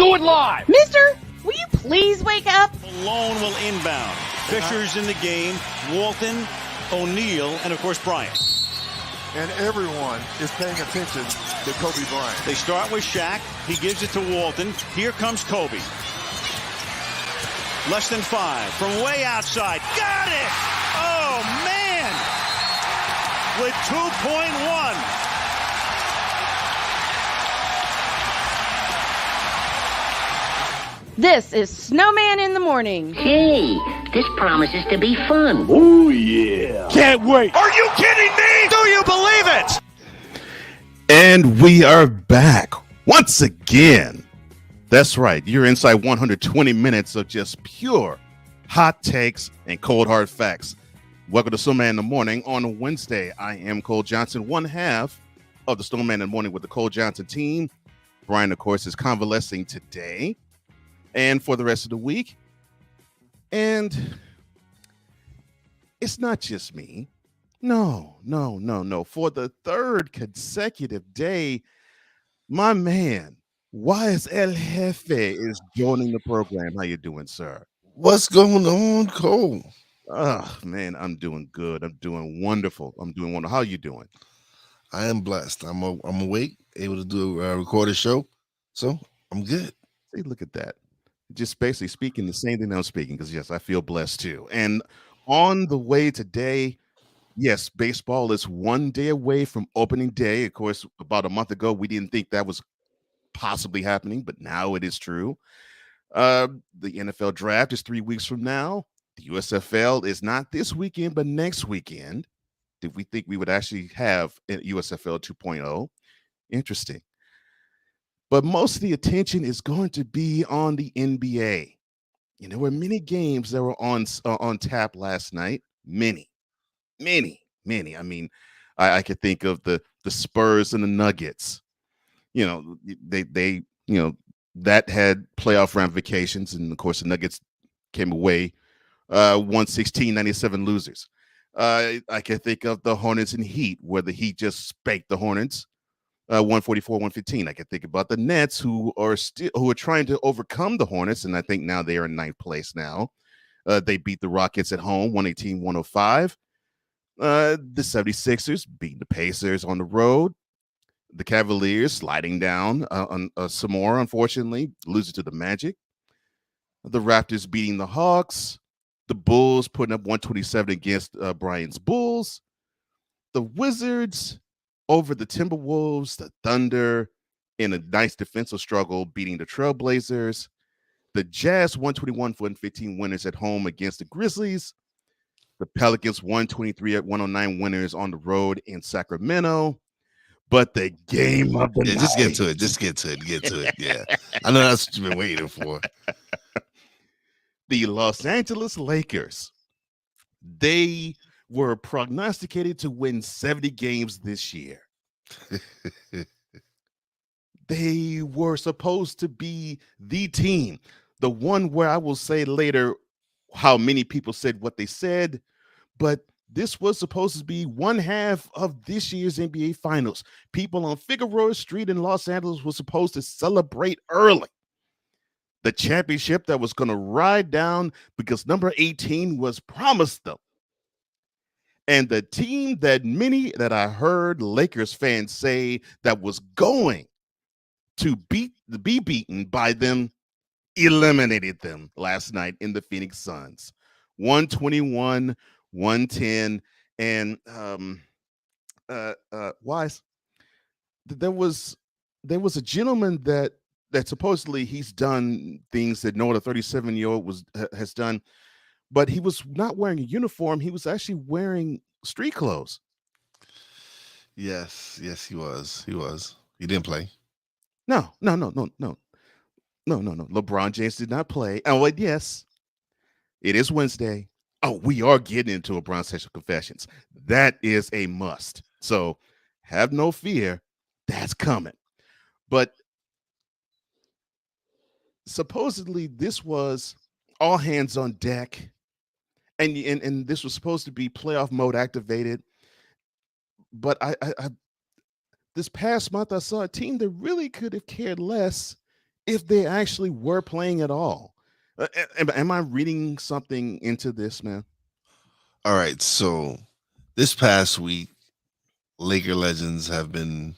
do it live. Mister, will you please wake up? Malone will inbound. Fisher's in the game. Walton, O'Neal, and, of course, Bryant. And everyone is paying attention to Kobe Bryant. They start with Shaq. He gives it to Walton. Here comes Kobe. Less than 5 from way outside. Got it! Oh, man! With 2.1. This is Snowman in the Morning. Hey, this promises to be fun. Oh, yeah. Can't wait. Are you kidding me? Do you believe it? And we are back once again. That's right. You're inside 120 minutes of just pure hot takes and cold hard facts. Welcome to Snowman in the Morning on Wednesday. I am Cole Johnson, one half of the Snowman in the Morning with the Cole Johnson team. Brian, of course, is convalescing today and for the rest of the week. And it's not just me. No. For the third consecutive day, my man, Wise El Jefe is joining the program. How you doing, sir? What's going on, Cole? Oh, man, I'm doing good. I'm doing wonderful. How you doing? I am blessed. I'm awake, able to do a recorded show, so I'm good. See, look at that. Just basically speaking the same thing I'm speaking, because, yes, I feel blessed, too. And on the way today, yes, baseball is one day away from opening day. Of course, about a month ago, we didn't think that was possibly happening, but now it is true. The NFL draft is 3 weeks from now. The USFL is not this weekend, but next weekend. Did we think we would actually have a USFL 2.0? Interesting. But most of the attention is going to be on the NBA. There were many games that were on tap last night. Many. I mean, I could think of the Spurs and the Nuggets. They that had playoff ramifications, and of course the Nuggets came away 116-97 losers. I can think of the Hornets and Heat, where the Heat just spanked the Hornets 144-115. I can think about the Nets, who are trying to overcome the Hornets, and I think now they are in ninth place now. They beat the Rockets at home 118-105. The 76ers beating the Pacers on the road. The Cavaliers sliding down some more, unfortunately, losing to the Magic. The Raptors beating the Hawks. The Bulls putting up 127 against Brian's Bulls. The Wizards over the Timberwolves. The Thunder in a nice defensive struggle beating the Trailblazers. The Jazz 121-115 winners at home against the Grizzlies. The Pelicans 123-109 winners on the road in Sacramento. But the game of the night. Just get to it. Yeah. I know that's what you've been waiting for. The Los Angeles Lakers, they were prognosticated to win 70 games this year. They were supposed to be the team, the one where I will say later how many people said what they said, but this was supposed to be one half of this year's NBA Finals. People on Figueroa Street in Los Angeles were supposed to celebrate early the championship that was going to ride down because number 18 was promised them. And the team that I heard Lakers fans say that was going to be beaten by them eliminated them last night in the Phoenix Suns. 121-110. And Wise, there was a gentleman that supposedly he's done things that no other 37-year-old has done, but he was not wearing a uniform. He was actually wearing street clothes. Yes, he was. He didn't play. No. LeBron James did not play. Oh, wait, yes. It is Wednesday. Oh, we are getting into LeBron sexual confessions. That is a must. So have no fear. That's coming. But supposedly this was all hands on deck. And this was supposed to be playoff mode activated. But I this past month I saw a team that really could have cared less if they actually were playing at all. Am I reading something into this, man? All right, so this past week, Laker legends have been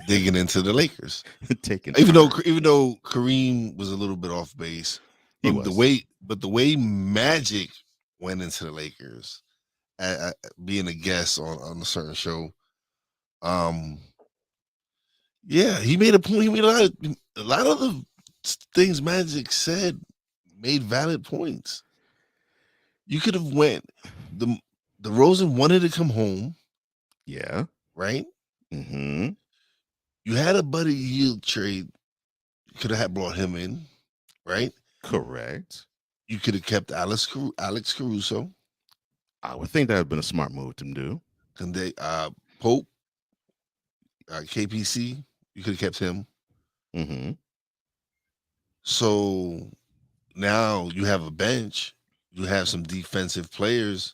digging into the Lakers. Taking Even though Kareem was a little bit off base, He but was. the way Magic went into the Lakers, being a guest on a certain show, yeah, he made a point. He made a lot of the things Magic said made valid points. You could have went the Rosen wanted to come home, Yeah. right? Mm-hmm. You had a Buddy Hield trade. You could have brought him in, right? Correct. You could have kept Alex Caruso. I would think that would have been a smart move to do. And they Pope, KPC. You could have kept him. Mm-hmm. So now you have a bench. You have some defensive players,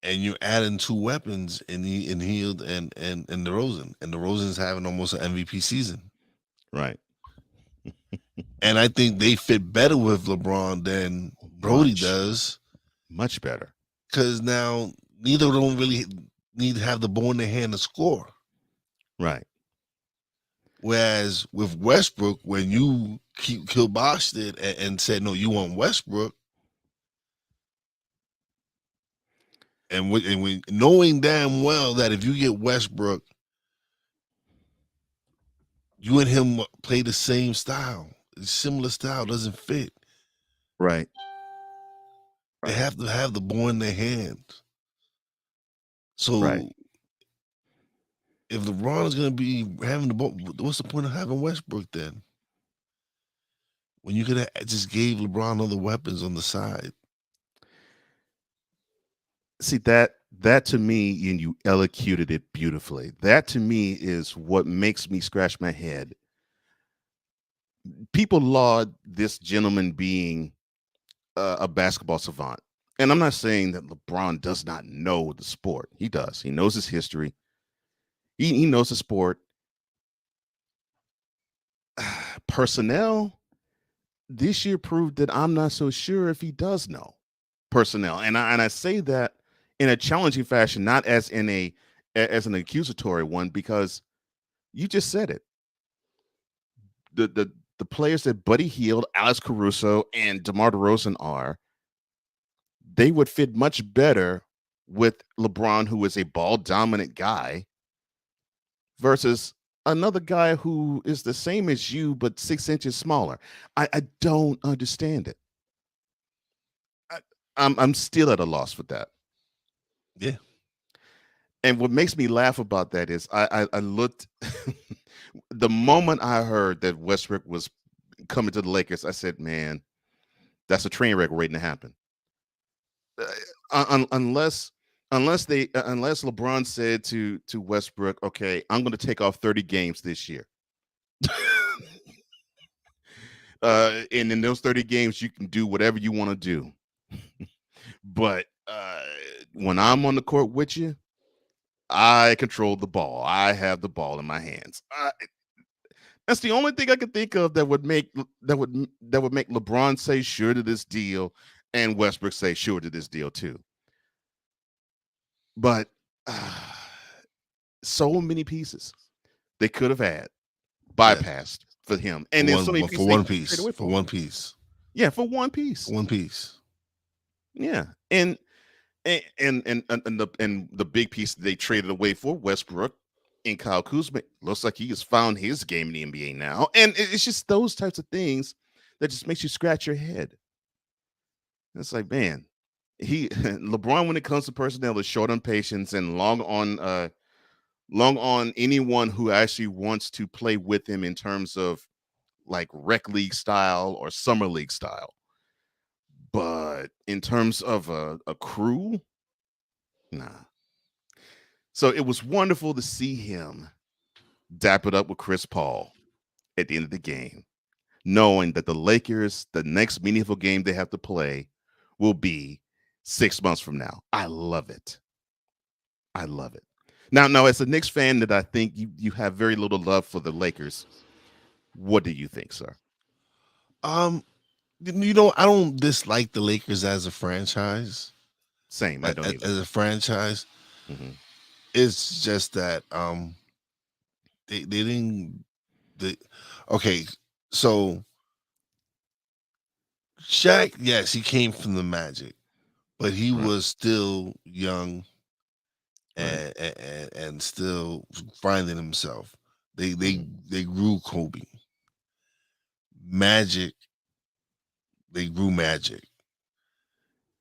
and you're adding two weapons in Hield and DeRozan. And DeRozan's having almost an MVP season. Right. And I think they fit better with LeBron than Brody does. Much better. Because now neither of them don't really need to have the ball in their hand to score. Right. Whereas with Westbrook, when you kiboshed it and said, no, you want Westbrook, and when knowing damn well that if you get Westbrook, you and him play the same style, similar style, doesn't fit. Right. They have to have the ball in their hands. So right. if LeBron is going to be having the ball, what's the point of having Westbrook then? When you could have just gave LeBron other weapons on the side. See, that to me, and you elocuted it beautifully. That to me is what makes me scratch my head. People laud this gentleman being a basketball savant. And I'm not saying that LeBron does not know the sport. He does. He knows his history. He knows the sport. Personnel this year proved that I'm not so sure if he does know personnel. And I say that in a challenging fashion, not as an accusatory one, because you just said it. The players that Buddy Hield, Alex Caruso, and DeMar DeRozan are, they would fit much better with LeBron, who is a ball dominant guy, versus another guy who is the same as you but 6 inches smaller. I don't understand it. I'm still at a loss with that. Yeah. And what makes me laugh about that is I looked the moment I heard that Westbrook was coming to the Lakers, I said, man, that's a train wreck waiting to happen. Unless LeBron said to Westbrook, okay, I'm going to take off 30 games this year. And in those 30 games, you can do whatever you want to do. But when I'm on the court with you, I control the ball. I have the ball in my hands. That's the only thing I could think of that would make LeBron say sure to this deal, and Westbrook say sure to this deal too. But so many pieces they could have had bypassed for him, and then so many for one piece. Yeah, for one piece. One piece. Yeah, and the big piece they traded away for Westbrook and Kyle Kuzma looks like he has found his game in the NBA now, and it's just those types of things that just makes you scratch your head. It's like, man, LeBron, when it comes to personnel, is short on patience and long on anyone who actually wants to play with him in terms of like rec league style or summer league style. But in terms of a crew, nah. So it was wonderful to see him dap it up with Chris Paul at the end of the game, knowing that the Lakers, the next meaningful game they have to play, will be 6 months from now. I love it. I love it. Now, as a Knicks fan, that I think you have very little love for the Lakers. What do you think, sir? I don't dislike the Lakers as a franchise. Same. I don't either. As a franchise, Mhm. it's just that they didn't. Okay, so Shaq, yes, he came from the Magic, but he Right. was still young Right. and still finding himself. Mhm. They grew Kobe. Magic, they grew Magic.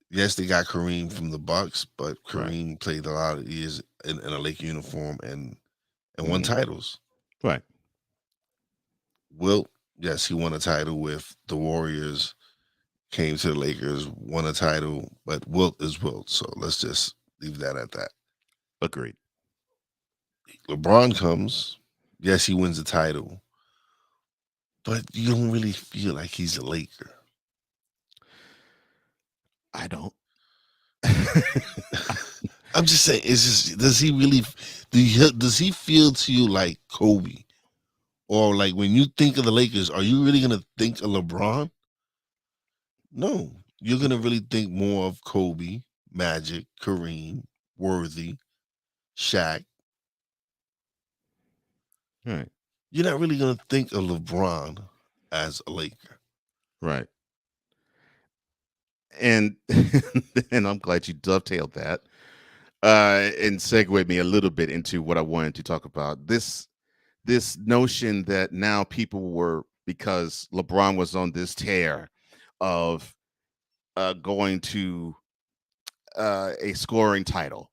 Yes, they got Kareem from the Bucks, but Right. Kareem played a lot of years in a Laker uniform and won Mhm. titles. Right. Wilt, yes, he won a title with the Warriors, came to the Lakers, won a title, but Wilt is Wilt. So let's just leave that at that. Agreed. LeBron comes, yes, he wins the title, but you don't really feel like he's a Laker. I don't. I'm just saying, it's just, does he really, does he feel to you like Kobe? Or like when you think of the Lakers, are you really going to think of LeBron? No, you're going to really think more of Kobe, Magic, Kareem, Worthy, Shaq. Right. You're not really going to think of LeBron as a Laker. Right. And and I'm glad you dovetailed that and segued me a little bit into what I wanted to talk about. This notion that now people were, because LeBron was on this tear of going to a scoring title,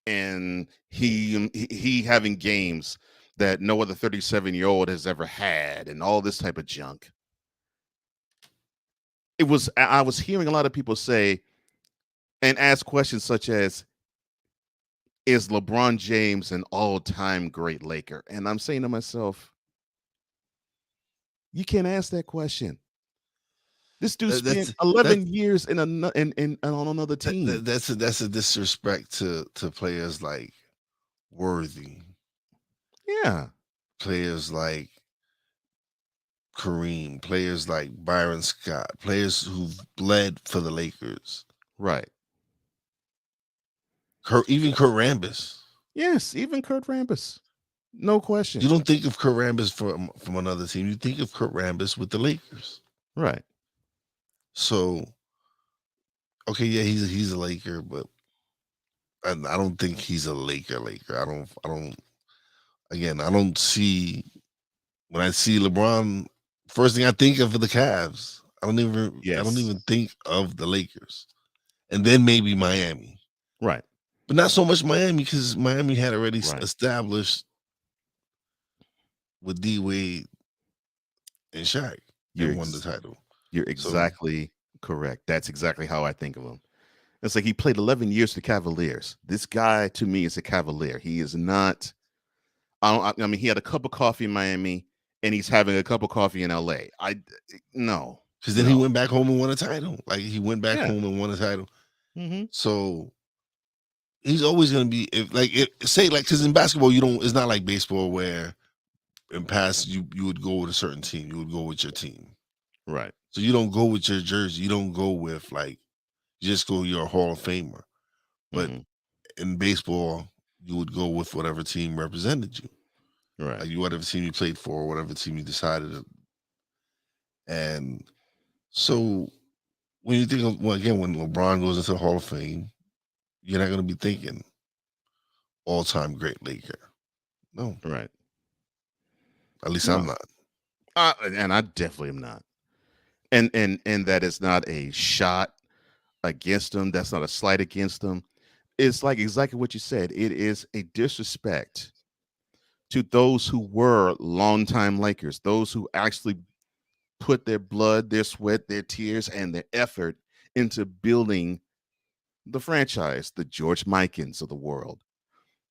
and he having games that no other 37-year-old has ever had, and all this type of junk. I was hearing a lot of people say and ask questions such as, is LeBron James an all-time great Laker? And I'm saying to myself, you can't ask that question. This dude That- spent That's 11 that's years in on another team. that's a disrespect to players like Worthy, Yeah, players like Kareem, players like Byron Scott, players who've bled for the Lakers. right. Even Kurt Rambis. Yes, even Kurt Rambis. No question. You don't think of Kurt Rambis from another team. You think of Kurt Rambis with the Lakers. Right. So, okay, yeah, he's a Laker, but I don't think he's a Laker. I don't. Again, I don't see when I see LeBron. First thing I think of are the Cavs. I don't Yes. even think of the Lakers, and then maybe Miami, Right. but not so much Miami because Miami had already Right. established with D Wade and Shaq You're and won the title. you're So exactly correct. That's exactly how I think of him. It's like he played 11 years for Cavaliers. This guy to me is a Cavalier. He is not. I mean, he had a cup of coffee in Miami, and he's having a cup of coffee in LA. No, because then he went back home and won a title. Like he went back Yeah. home and won a title. Mm-hmm. So he's always going to be because in basketball it's not like baseball where in past you would go with a certain team, you would go with your team. Right. So you don't go with your jersey, you don't go with you just go you're a Hall of Famer. But in baseball, you would go with whatever team represented you. Right. Like whatever team you played for, whatever team you decided to. And so when you think of when LeBron goes into the Hall of Fame, you're not going to be thinking all-time great Laker. No, Right. at least No. I'm not. And I definitely am not. And that is not a shot against him. That's not a slight against him. It's like exactly what you said. It is a disrespect to those who were longtime Lakers, those who actually put their blood, their sweat, their tears, and their effort into building the franchise, the George Mikens of the world,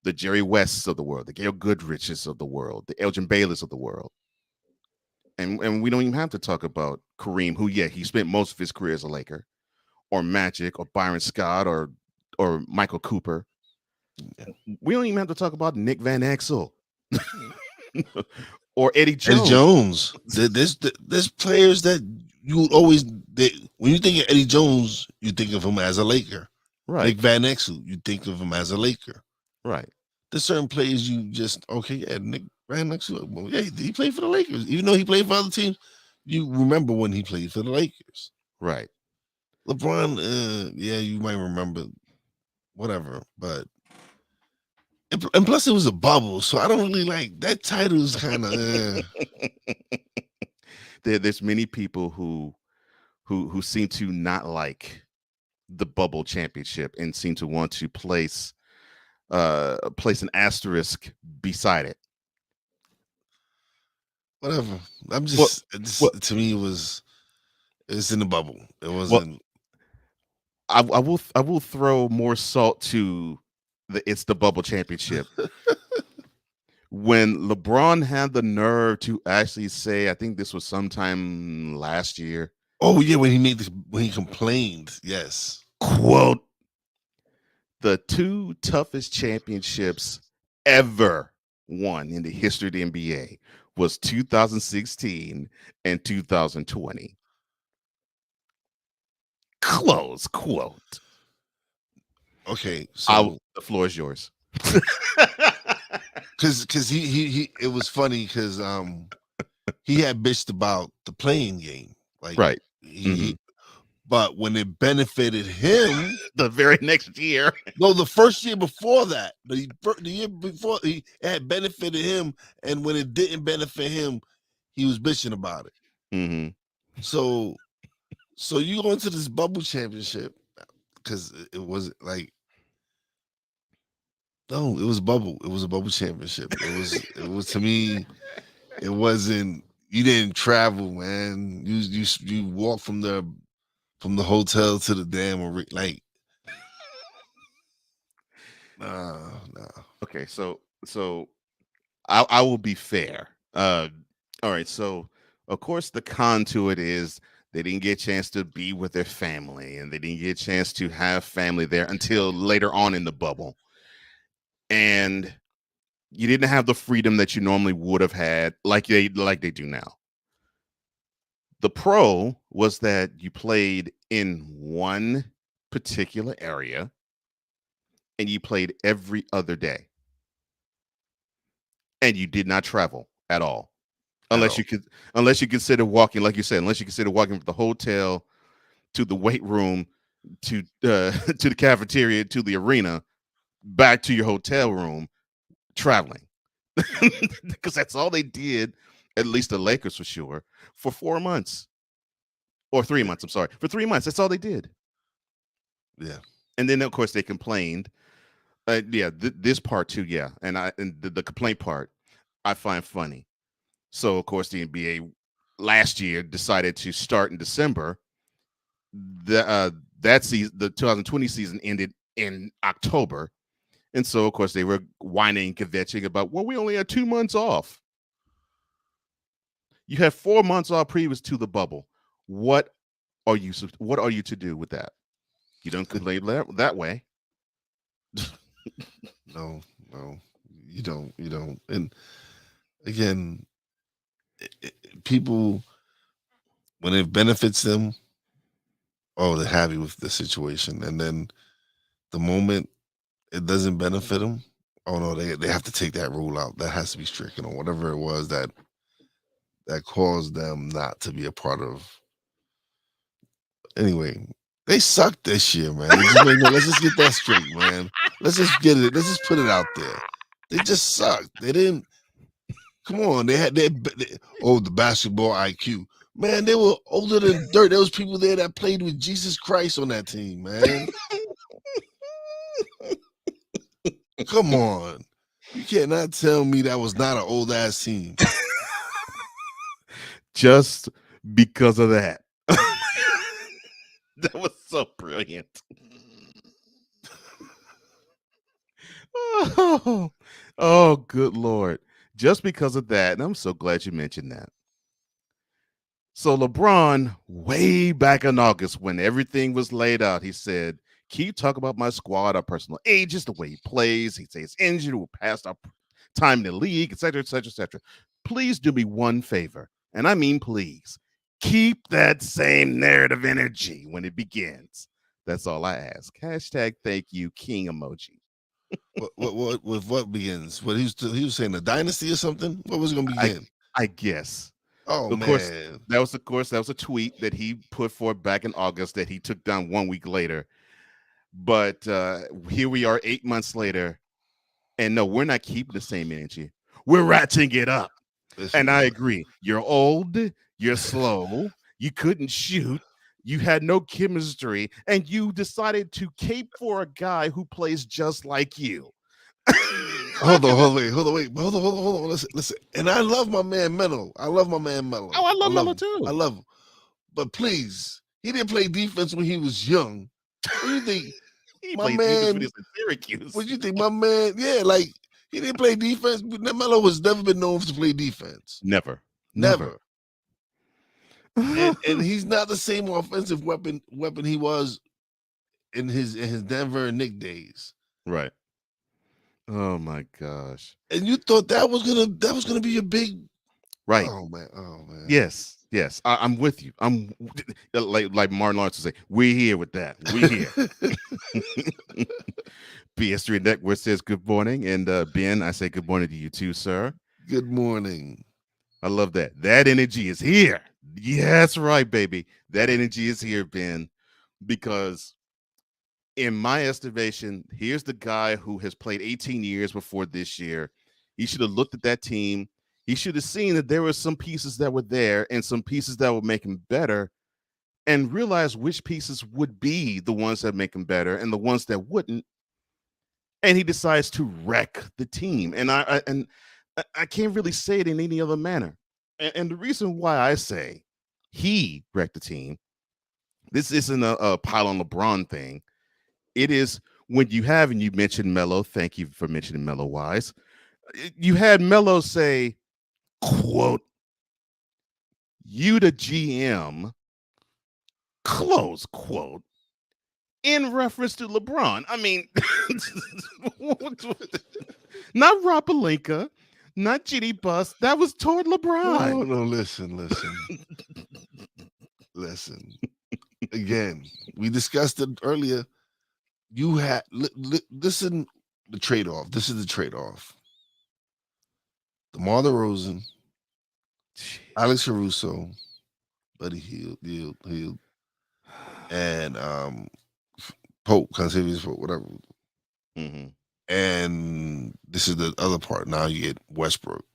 the Jerry Wests of the world, the Gail Goodriches of the world, the Elgin Baylors of the world. And we don't even have to talk about Kareem, who, yeah, he spent most of his career as a Laker, or Magic, or Byron Scott, or Michael Cooper. We don't even have to talk about Nick Van Exel or Eddie Jones. Eddie Jones. There's players that you would always when you think of Eddie Jones, you think of him as a Laker. Right. Nick Van Exel, you think of him as a Laker. Right. There's certain players you just Nick Van Exel. Well, yeah, he played for the Lakers, even though he played for other teams. You remember when he played for the Lakers. Right. LeBron, you might remember, whatever, but and plus it was a bubble, so I don't really like that title. Is kind of There's many people who seem to not like the bubble championship and seem to want to place an asterisk beside it. Whatever. I'm just, to me it's in the bubble. It wasn't. I will throw more salt to it's the bubble championship. When LeBron had the nerve to actually say, I think this was sometime last year. Oh yeah, when he complained, yes. Quote, the two toughest championships ever won in the history of the NBA was 2016 and 2020. Close quote. Okay, so the floor is yours. Because he it was funny because he had bitched about the playing game, like right. But when it benefited him, the very next year, no, the first year before that, the year before, it had benefited him, and when it didn't benefit him, he was bitching about it. Mm-hmm. So you go into this bubble championship because it was like. No, it was bubble. It was a bubble championship. It was to me. It wasn't. You didn't travel, man. You walked from the hotel to the damn arena. Like, nah. Okay, so I will be fair. All right. So of course the con to it is they didn't get a chance to be with their family, and they didn't get a chance to have family there until later on in the bubble. And you didn't have the freedom that you normally would have had, like they do now. The pro was that you played in one particular area, and you played every other day, and you did not travel at all, unless you consider walking, like you said, unless you consider walking from the hotel to the weight room to the cafeteria to the arena back to your hotel room. Traveling, because that's all they did, at least the Lakers for sure, for 4 months or 3 months. I'm sorry, for 3 months. That's all they did. Yeah, and then of course they complained. This part too. Yeah, and the complaint part I find funny. So of course the NBA last year decided to start in December. That season, the 2020 season, ended in October. And so, of course, they were whining, kvetching about, well, we only had 2 months off. You had 4 months off previous to the bubble. What are you to do with that? You don't complain that way. No, you don't. And again, people, when it benefits them, they're happy with the situation. And then the moment it doesn't benefit them, no, they have to take that rule out. That has to be stricken, or whatever it was that caused them not to be a part of. Anyway, they sucked this year, man. Let's just get that straight, man. Let's just get it. Let's just put it out there. They just sucked. They didn't. Come on, they had the basketball IQ. Man, they were older than dirt. There was people there that played with Jesus Christ on that team, man. Come on. You cannot tell me that was not an old ass team. Just because of that. That was so brilliant. Oh, good Lord. Just because of that. And I'm so glad you mentioned that. So LeBron, way back in August, when everything was laid out, he said, can you talk about my squad, our personal ages, the way he plays? He'd say it's injured, we're past our time in the league, et cetera, et cetera, et cetera. please do me one favor, and I mean please. Keep that same narrative energy when it begins. That's all I ask. Hashtag thank you, King emoji. What with what begins? What he was saying, a dynasty or something? What was it gonna begin? I guess. Oh Of course, man. that was a tweet that he put forth back in August that he took down 1 week later. But here we are 8 months later, and no, we're not keeping the same energy. We're ratcheting it up. Listen, And I agree. You're old, you're slow, you couldn't shoot, you had no chemistry, and you decided to cape for a guy who plays just like you. hold on, listen. And I love my man Melo. Oh, I love Melo too. I love him. But please, he didn't play defense when he was young. What do you think? He My played defense when he man, was in Syracuse. what do you think, my man? Yeah, like he didn't play defense. Melo has never been known to play defense. Never. And he's not the same offensive weapon he was in his Denver and Knicks days. Right. Oh my gosh. And you thought that was gonna be a big Right. Oh man. Yes. I'm with you. I'm like Martin Lawrence would say, we're here with that. We're here. PS3 Network says good morning. And Ben, I say good morning to you too, sir. Good morning. I love that. That energy is here. Yeah, that's right, baby. That energy is here, Ben, because in my estimation, here's the guy who has played 18 years before this year. He should have looked at that team. He should have seen that there were some pieces that were there and some pieces that would make him better, and realized which pieces would be the ones that make him better and the ones that wouldn't. And he decides to wreck the team. And I can't really say it in any other manner. And the reason why I say he wrecked the team, this isn't a pile on LeBron thing. It is when you have, and you mentioned Melo. Thank you for mentioning Melo Wise. You had Melo say, quote, "You the GM," close quote, in reference to LeBron. I mean, not Rob Pelinka, not Ginny Bus. That was toward LeBron. No, listen. Listen. Again, we discussed it earlier. You had listen. The trade-off. This is the trade-off. DeMar DeRozan, Alex Caruso, Buddy Hield, and Pope, Conservatives Pope, whatever. Mm-hmm. And this is the other part. Now you get Westbrook.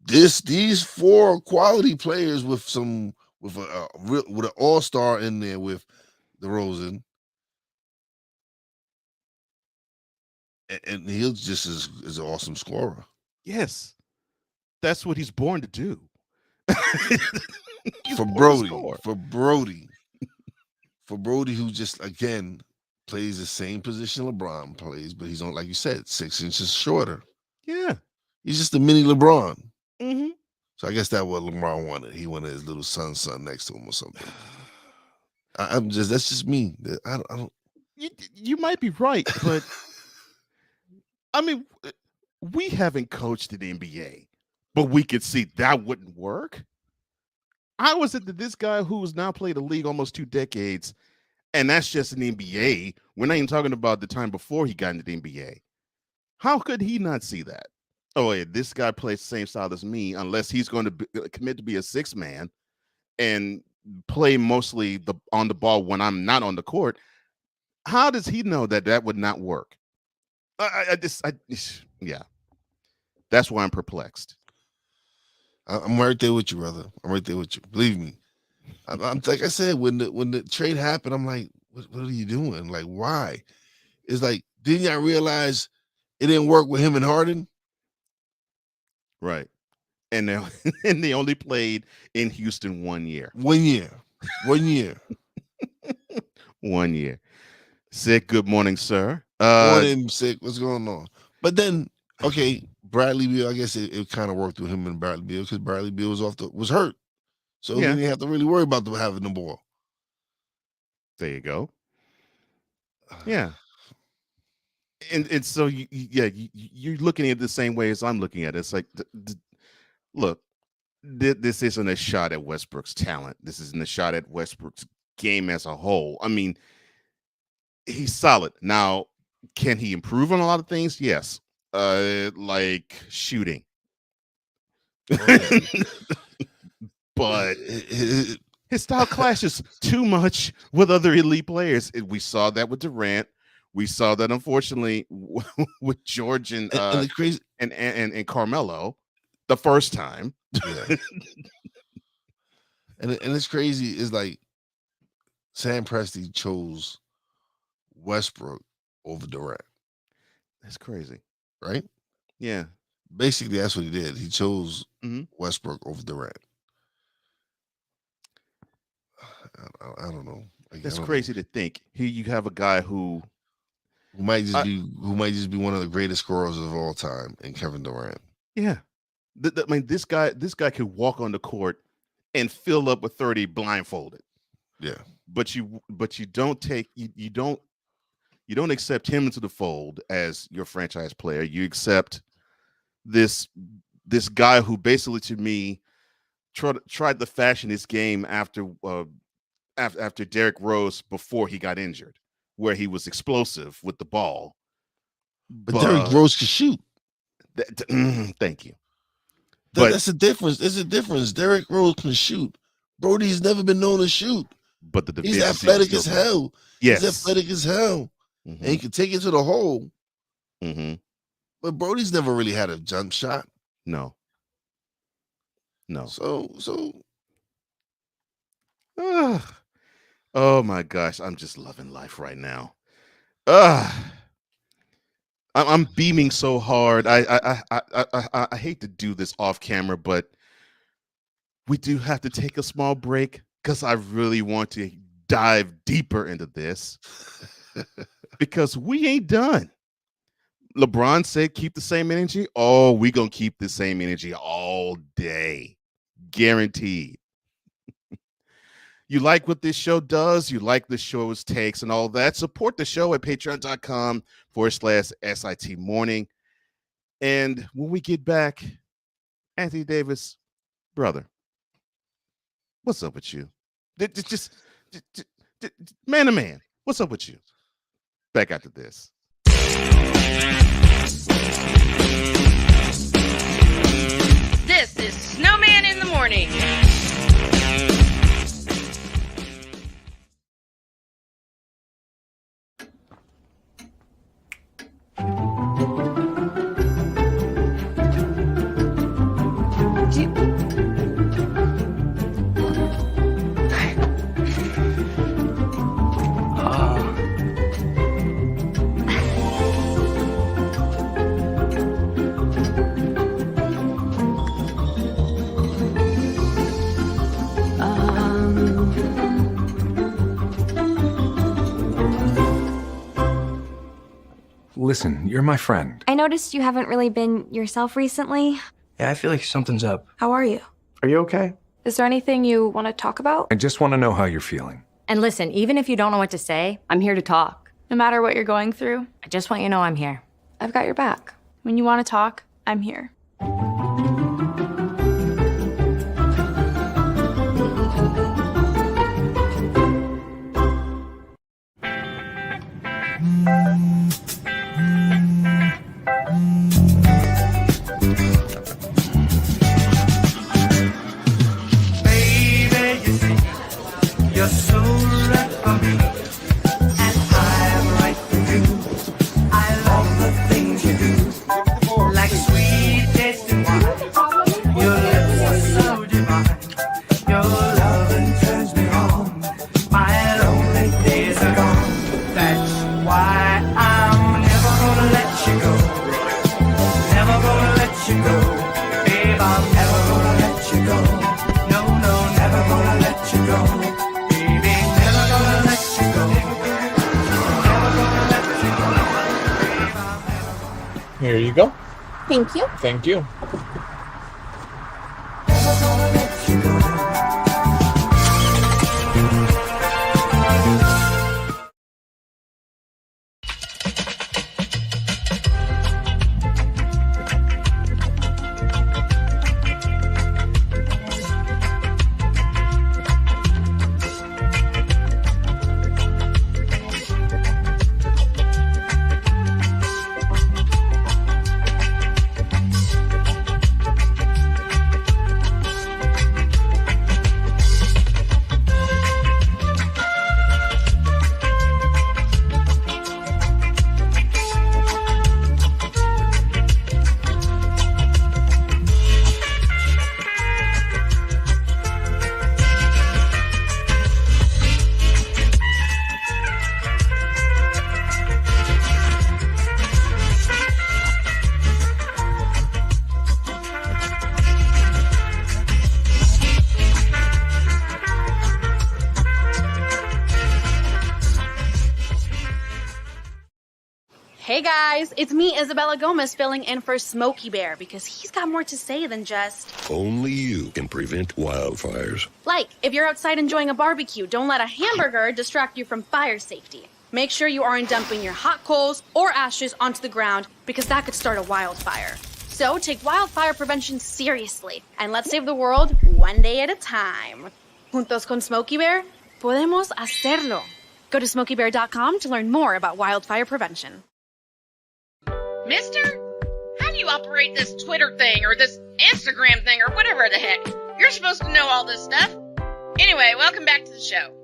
These four quality players with an all-star in there with DeRozan. And Hield just is an awesome scorer. Yes, that's what he's born to do. For Brody, who just again plays the same position LeBron plays, but he's on, like you said, 6 inches shorter. Yeah, he's just a mini LeBron. Mm-hmm. So I guess that's what LeBron wanted. He wanted his little son next to him or something. That's just me. I don't. You might be right, but I mean, we haven't coached in the NBA, but we could see that wouldn't work. I was at this guy who's now played the league almost 2 decades, and that's just an NBA. We're not even talking about the time before he got into the NBA. How could he not see that? Oh, yeah, this guy plays the same style as me, unless he's going to commit to be a 6-man and play mostly on the ball when I'm not on the court. How does he know that would not work? Yeah, that's why I'm perplexed. I'm right there with you, brother. I'm right there with you. Believe me. I'm like I said, when the trade happened, I'm like, what are you doing? Like, why? It's like, didn't y'all realize it didn't work with him and Harden? Right. And they only played in Houston 1 year. 1 year. 1 year. 1 year. Sick, good morning, sir. Morning, Sick. What's going on? But then, okay, Bradley Beal, I guess it kind of worked with him and Bradley Beal because Bradley Beal was hurt. So he didn't have to really worry about them having the ball. There you go. Yeah. And so you're looking at it the same way as I'm looking at it. It's like look, this isn't a shot at Westbrook's talent. This isn't a shot at Westbrook's game as a whole. I mean, he's solid. Now, can he improve on a lot of things? Yes. Like shooting. But his style clashes too much with other elite players. We saw that with Durant. We saw that, unfortunately, with George and the crazy and Carmelo the first time. Yeah. and it's crazy is like Sam Presti chose Westbrook over Durant. That's crazy, right? Yeah. Basically, that's what he did. He chose Westbrook over Durant. I don't know. That's crazy to think. Here you have a guy who might just be one of the greatest scorers of all time, in Kevin Durant. Yeah, I mean, this guy could walk on the court and fill up with 30 blindfolded. Yeah, but you don't take you don't accept him into the fold as your franchise player. You accept this guy who basically, to me, tried to fashion his game after Derrick Rose before he got injured, where he was explosive with the ball. But Derrick Rose can shoot. Thank you. That's the difference. There's a difference. Derrick Rose can shoot. Brody's never been known to shoot. But he's athletic as hell. Yes. He's athletic as hell. And he can take it to the hole. But Brody's never really had a jump shot. No. So oh my gosh, I'm just loving life right now. I'm beaming so hard. I hate to do this off camera, but we do have to take a small break because I really want to dive deeper into this because we ain't done. LeBron said keep the same energy. Oh, we gonna keep the same energy all day. Guaranteed. You like what this show does? You like the show's takes and all that? Support the show at patreon.com/SIT Morning. And when we get back, Anthony Davis, brother, what's up with you? Just man to man, what's up with you? Back after this. This is Snowman in the Morning. Listen, you're my friend. I noticed you haven't really been yourself recently. Yeah, I feel like something's up. How are you? Are you okay? Is there anything you want to talk about? I just want to know how you're feeling. And listen, even if you don't know what to say, I'm here to talk. No matter what you're going through, I just want you to know I'm here. I've got your back. When you want to talk, I'm here. You're so right for me, and I'm right for you. I love the things you do, like sweet tasting wine. Your lips are so divine. Your loving turns me on. My lonely days are gone. That's why I'm never gonna let you go. Never gonna let you go, babe. I'm never gonna let you go. No, never gonna let you go. Here you go. Thank you. Thank you. Hey guys, it's me, Isabella Gomez, filling in for Smokey Bear because he's got more to say than just... Only you can prevent wildfires. Like, if you're outside enjoying a barbecue, don't let a hamburger distract you from fire safety. Make sure you aren't dumping your hot coals or ashes onto the ground because that could start a wildfire. So take wildfire prevention seriously and let's save the world one day at a time. Juntos con Smokey Bear, podemos hacerlo. Go to smokeybear.com to learn more about wildfire prevention. Mister, how do you operate this Twitter thing or this Instagram thing or whatever the heck? You're supposed to know all this stuff. Anyway, welcome back to the show.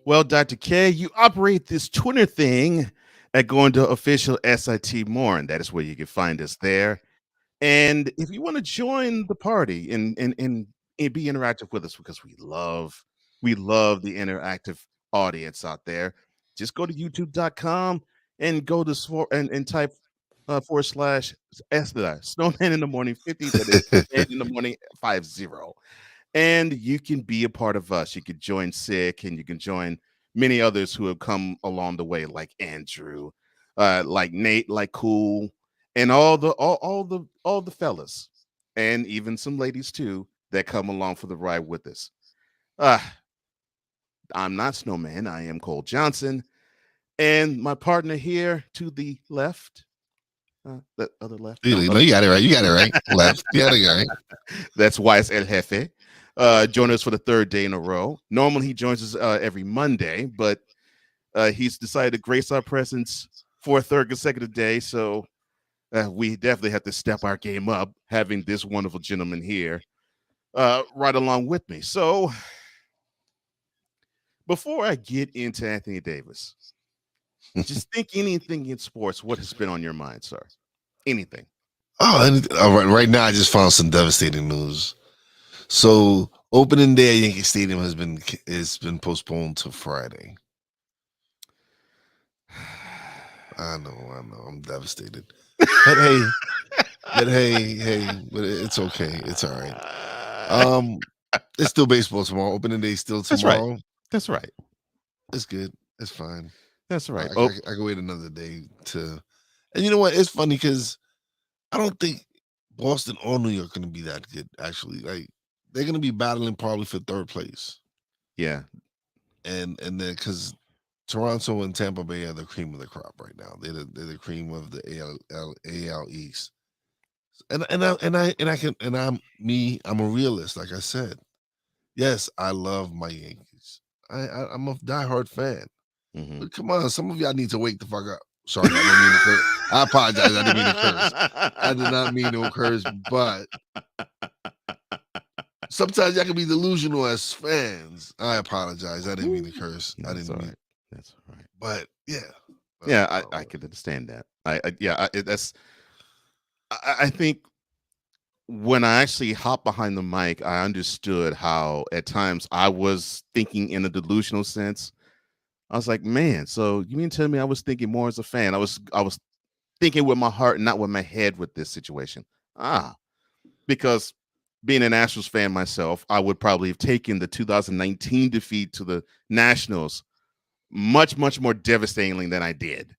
Well, Dr. K, you operate this Twitter thing at going to official SIT more, and that is where you can find us there. And if you want to join the party and be interactive with us, because we love the interactive audience out there, just go to youtube.com and go to and type / Snowman in the Morning 50. That is in the morning 50. And you can be a part of us. You can join Sick, and you can join many others who have come along the way, like Andrew, like Nate, like Cool, and all the fellas, and even some ladies too that come along for the ride with us. I'm not Snowman. I am Cole Johnson, and my partner here to the left. The other left. You got it right. You got it right. Left. You got it right. That's why it's El Jefe. Join us for the third day in a row. Normally he joins us every Monday, but he's decided to grace our presence for a third consecutive day. So we definitely have to step our game up, having this wonderful gentleman here right along with me. So before I get into Anthony Davis, just think anything in sports. What has been on your mind, sir? Anything? Right now I just found some devastating news. So opening day at Yankee Stadium has been postponed to Friday. I know, I'm devastated. But it's okay. It's all right. It's still baseball tomorrow. Opening day still tomorrow. That's right. It's good. It's fine. That's right. I can wait another day to. And you know what? It's funny because I don't think Boston or New York are going to be that good. Actually, like they're going to be battling probably for third place. Yeah, and then because Toronto and Tampa Bay are the cream of the crop right now. They're the cream of the AL East. And I'm a realist. Like I said, yes, I love my Yankees. I'm a diehard fan. Mm-hmm. But come on, some of y'all need to wake the fuck up. Sorry, I didn't mean to curse. I apologize. I didn't mean to curse. I did not mean to curse, but sometimes y'all can be delusional as fans. I apologize. I didn't mean to curse. That's all right. But I can understand that. I think when I actually hopped behind the mic, I understood how at times I was thinking in a delusional sense. I was like, man, so you mean to tell me I was thinking more as a fan? I was thinking with my heart, not with my head with this situation. Because being an Astros fan myself, I would probably have taken the 2019 defeat to the Nationals much, much more devastatingly than I did.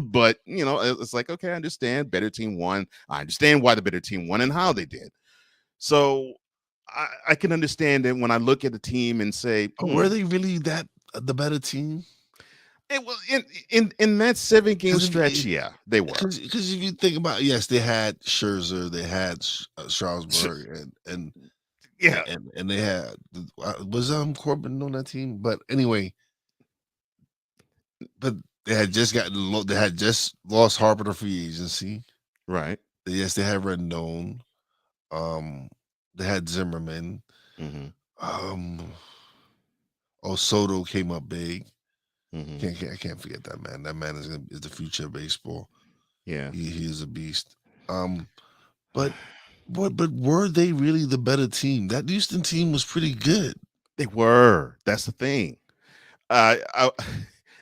But, it's like, okay, I understand. Better team won. I understand why the better team won and how they did. So I can understand it when I look at the team and say, were they really the better team? It was in that 7-game stretch. Yeah, they were. Because if you think about, yes, they had Scherzer, they had Strasburg, and they had was Corbin on that team. But anyway, but they had just lost Harper to free agency, right? Yes, they had Rendon. They had Zimmerman. Mm-hmm. Soto came up big. Mm-hmm. I can't forget that man. That man is the future of baseball. Yeah, he is a beast. But were they really the better team? That Houston team was pretty good. They were. That's the thing.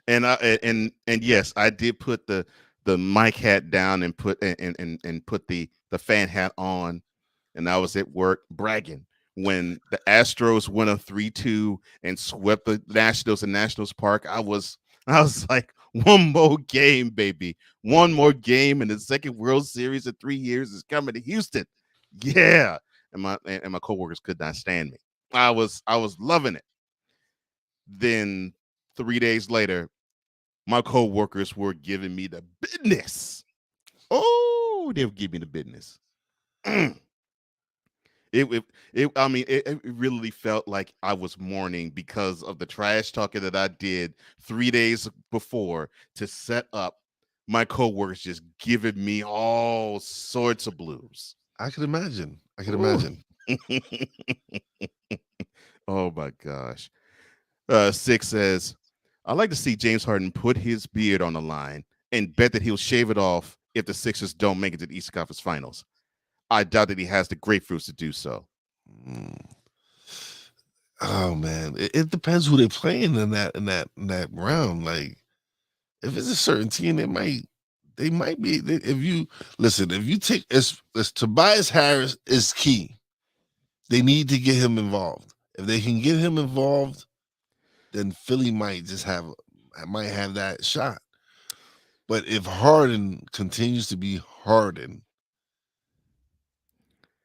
And yes, I did put the mic hat down and put the fan hat on, and I was at work bragging when the Astros went a 3-2 and swept the Nationals in Nationals Park. I was like, One more game, baby. One more game, and the second World Series in 3 years is coming to Houston. Yeah. And my coworkers could not stand me. I was loving it. Then 3 days later, my coworkers were giving me the business. Oh, they were giving me the business. It really felt like I was mourning because of the trash talking that I did 3 days before to set up my coworkers just giving me all sorts of blues. I can imagine. Oh my gosh. Six says, I like to see James Harden put his beard on the line and bet that he'll shave it off if the Sixers don't make it to the Eastern Conference Finals. I doubt that he has the grapefruits to do so. Oh man, it depends who they're playing in that round. Like, if it's a certain team, they might be. If you take as Tobias Harris is key. They need to get him involved. If they can get him involved, then Philly might have that shot. But if Harden continues to be Harden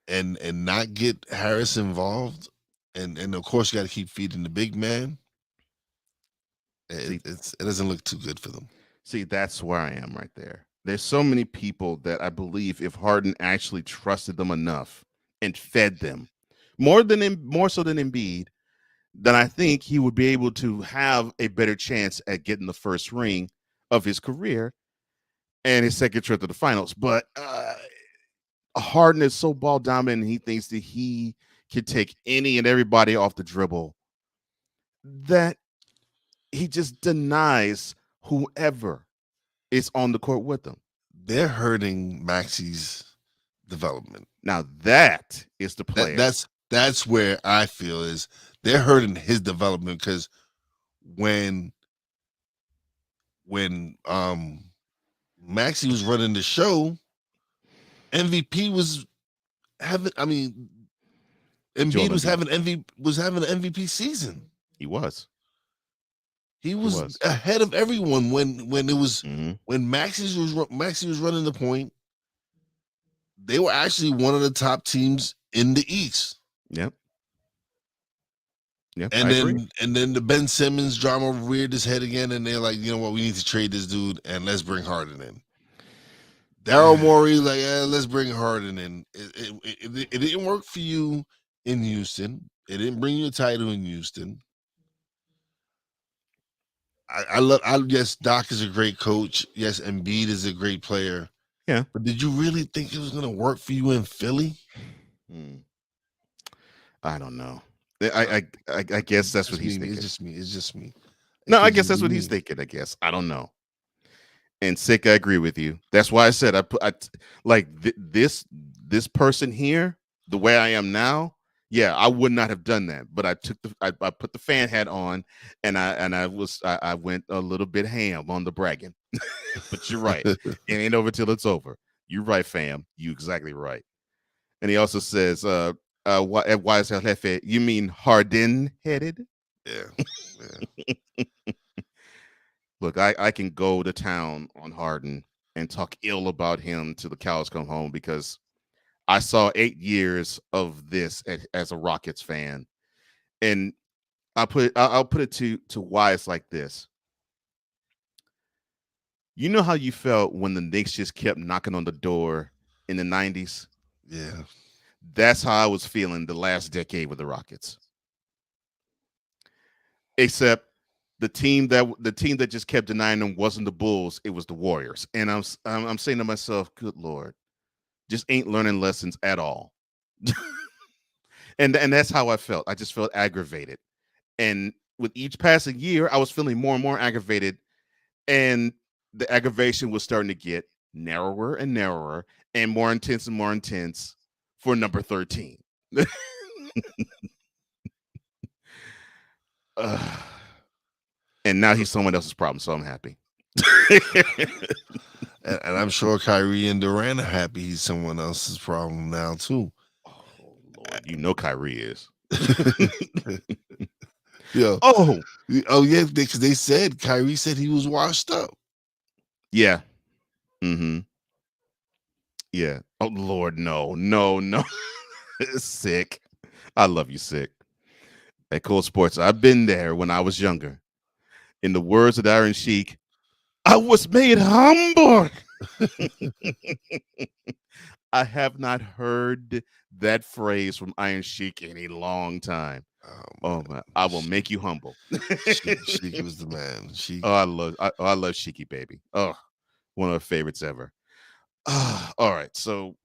and not get Harris involved, and of course you got to keep feeding the big man, it doesn't look too good for them. See, that's where I am right there. There's so many people that I believe if Harden actually trusted them enough and fed them more so than Embiid, then I think he would be able to have a better chance at getting the first ring of his career and his second trip to the finals. But Harden is so ball dominant, and he thinks that he can take any and everybody off the dribble that he just denies whoever is on the court with him. They're hurting Maxi's development. Now that is the player. That's where I feel is they're hurting his development, because when Maxi was running the show, MVP was having. I mean, Embiid was having an MVP season. He was ahead of everyone when it was when Maxi was running the point. They were actually one of the top teams in the East. Yep. And then the Ben Simmons drama reared his head again, and they're like, you know what, we need to trade this dude and let's bring Harden in. Daryl Morey like, let's bring Harden in. It didn't work for you in Houston. It didn't bring you a title in Houston. Yes, Doc is a great coach. Yes, Embiid is a great player. Yeah. But did you really think it was going to work for you in Philly? I don't know. I guess that's what he's thinking. It's just me. No, I guess that's what he's thinking. I guess I don't know. And Sick, I agree with you. That's why I said this person here, the way I am now. Yeah, I would not have done that, but I put the fan hat on, and I went a little bit ham on the bragging. But you're right. It ain't over till it's over. You're right, fam. You exactly right. And he also says, why is El Jefe? You mean Harden-headed? Yeah. Look, I can go to town on Harden and talk ill about him till the cows come home, because I saw 8 years of this as a Rockets fan, and I'll put it to why it's like this. You know how you felt when the Knicks just kept knocking on the door in the 90s? Yeah. That's how I was feeling the last decade with the Rockets. Except the team that just kept denying them wasn't the Bulls, it was the Warriors. And I'm saying to myself, good Lord, just ain't learning lessons at all. and that's how I felt. I just felt aggravated. And with each passing year, I was feeling more and more aggravated. And the aggravation was starting to get narrower and narrower and more intense for number 13. And now he's someone else's problem, so I'm happy. And I'm sure Kyrie and Durant are happy he's someone else's problem now too. Oh Lord, you know Kyrie is. Yeah. Oh, Oh yeah, because they said Kyrie said he was washed up. Yeah. Mm-hmm. Yeah. Oh Lord, no. Sick. I love you, Sick. At Cool Sports, I've been there when I was younger. In the words of Iron Sheik, I was made humble. I have not heard that phrase from Iron Sheik in a long time. Oh man, I will make you humble. Sheik was the man. Oh, I love Sheiky baby. Oh, one of my favorites ever. All right, so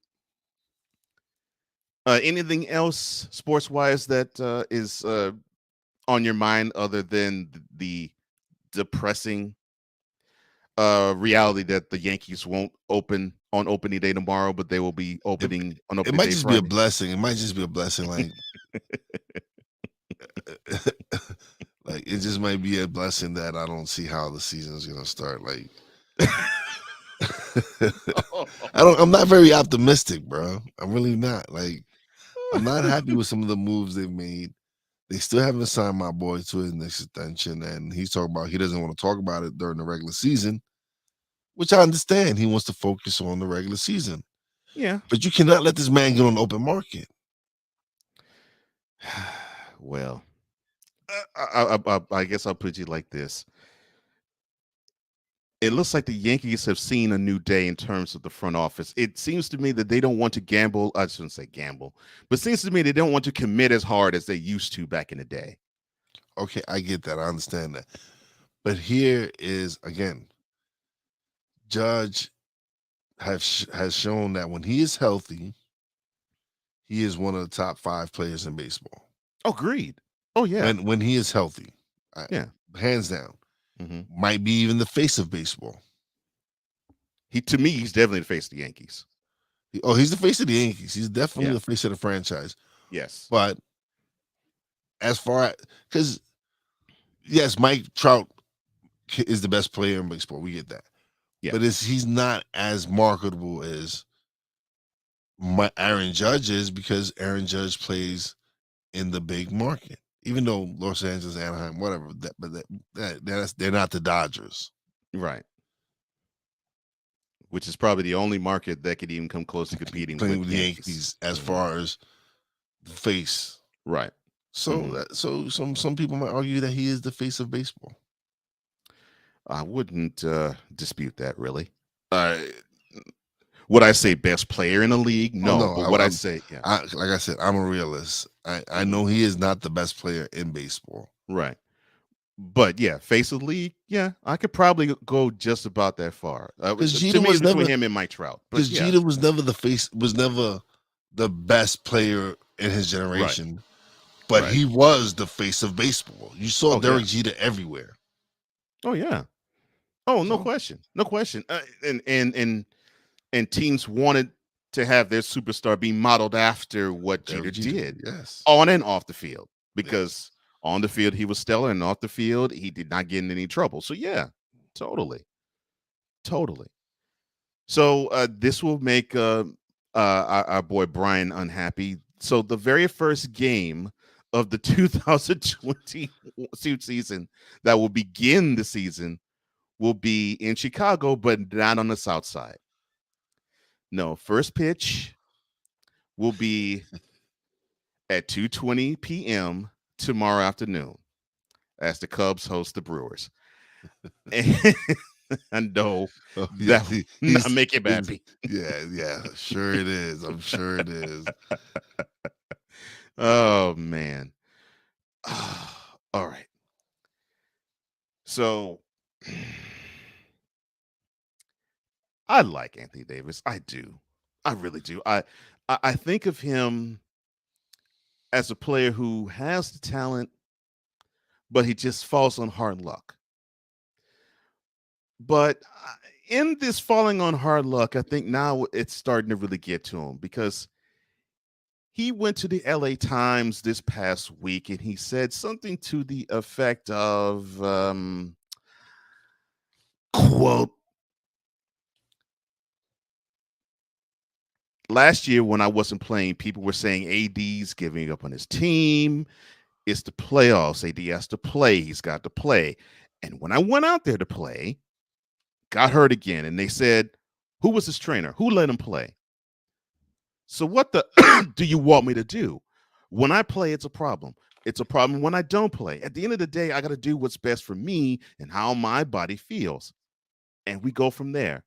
anything else sports wise that is on your mind other than the depressing reality that the Yankees won't open on opening day tomorrow, but they will be opening on It opening might day just Friday? be a blessing. It might just be a blessing. Like it just might be a blessing that I don't see how the season is gonna start. Like I'm not very optimistic, bro. I'm really not. Like I'm not happy with some of the moves they've made. They still haven't signed my boy to his next extension, and he's talking about he doesn't want to talk about it during the regular season, which I understand. He wants to focus on the regular season. Yeah. But you cannot let this man get on the open market. Well, I guess I'll put it like this. It looks like the Yankees have seen a new day in terms of the front office. It seems to me that they don't want to gamble. I shouldn't say gamble, but it seems to me they don't want to commit as hard as they used to back in the day. Okay, I get that. I understand that. But here is, again, Judge has shown that when he is healthy, he is one of the top 5 players in baseball. Agreed. Oh, yeah. When he is healthy. Yeah. Hands down. Mm-hmm. Might be even the face of baseball. To me, he's definitely the face of the Yankees. He's the face of the Yankees. He's definitely the face of the franchise. Yes. But as far as, because yes, Mike Trout is the best player in baseball. We get that. Yeah. But he's not as marketable as Aaron Judge is, because Aaron Judge plays in the big market. Even though Los Angeles, Anaheim, whatever, they're not the Dodgers. Right. Which is probably the only market that could even come close to competing with the Yankees as far as the face. Right. So so some people might argue that he is the face of baseball. I wouldn't dispute that, really. Would I say best player in the league? No. But I'd say, like I said, I'm a realist. I know he is not the best player in baseball. Right. But yeah, face of the league, yeah, I could probably go just about that far. Because to me, it's between him and Mike Trout. Because Jeter was never the face, was never the best player in his generation. Right. But he was the face of baseball. You saw Derek Jeter everywhere. Oh yeah. Oh, no question. No question. And teams wanted to have their superstar be modeled after what Jeter did. Yes. On and off the field. Because on the field, he was stellar, and off the field, he did not get in any trouble. So, yeah, totally. So, this will make our boy Brian unhappy. So, the very first game of the 2020 season that will begin the season will be in Chicago, but not on the South Side. No, first pitch will be at 2:20 p.m. tomorrow afternoon as the Cubs host the Brewers. And I know that will not make him happy. Yeah, sure it is. I'm sure it is. Oh, man. All right. So I like Anthony Davis. I do. I really do. I think of him as a player who has the talent, but he just falls on hard luck. But in this falling on hard luck, I think now it's starting to really get to him, because he went to the LA Times this past week and he said something to the effect of, quote, last year when I wasn't playing, people were saying AD's giving up on his team. It's the playoffs. AD has to play. He's got to play. And when I went out there to play, got hurt again. And they said, who was his trainer? Who let him play? So what the do you want me to do? When I play, it's a problem. It's a problem when I don't play. At the end of the day, I got to do what's best for me and how my body feels. And we go from there.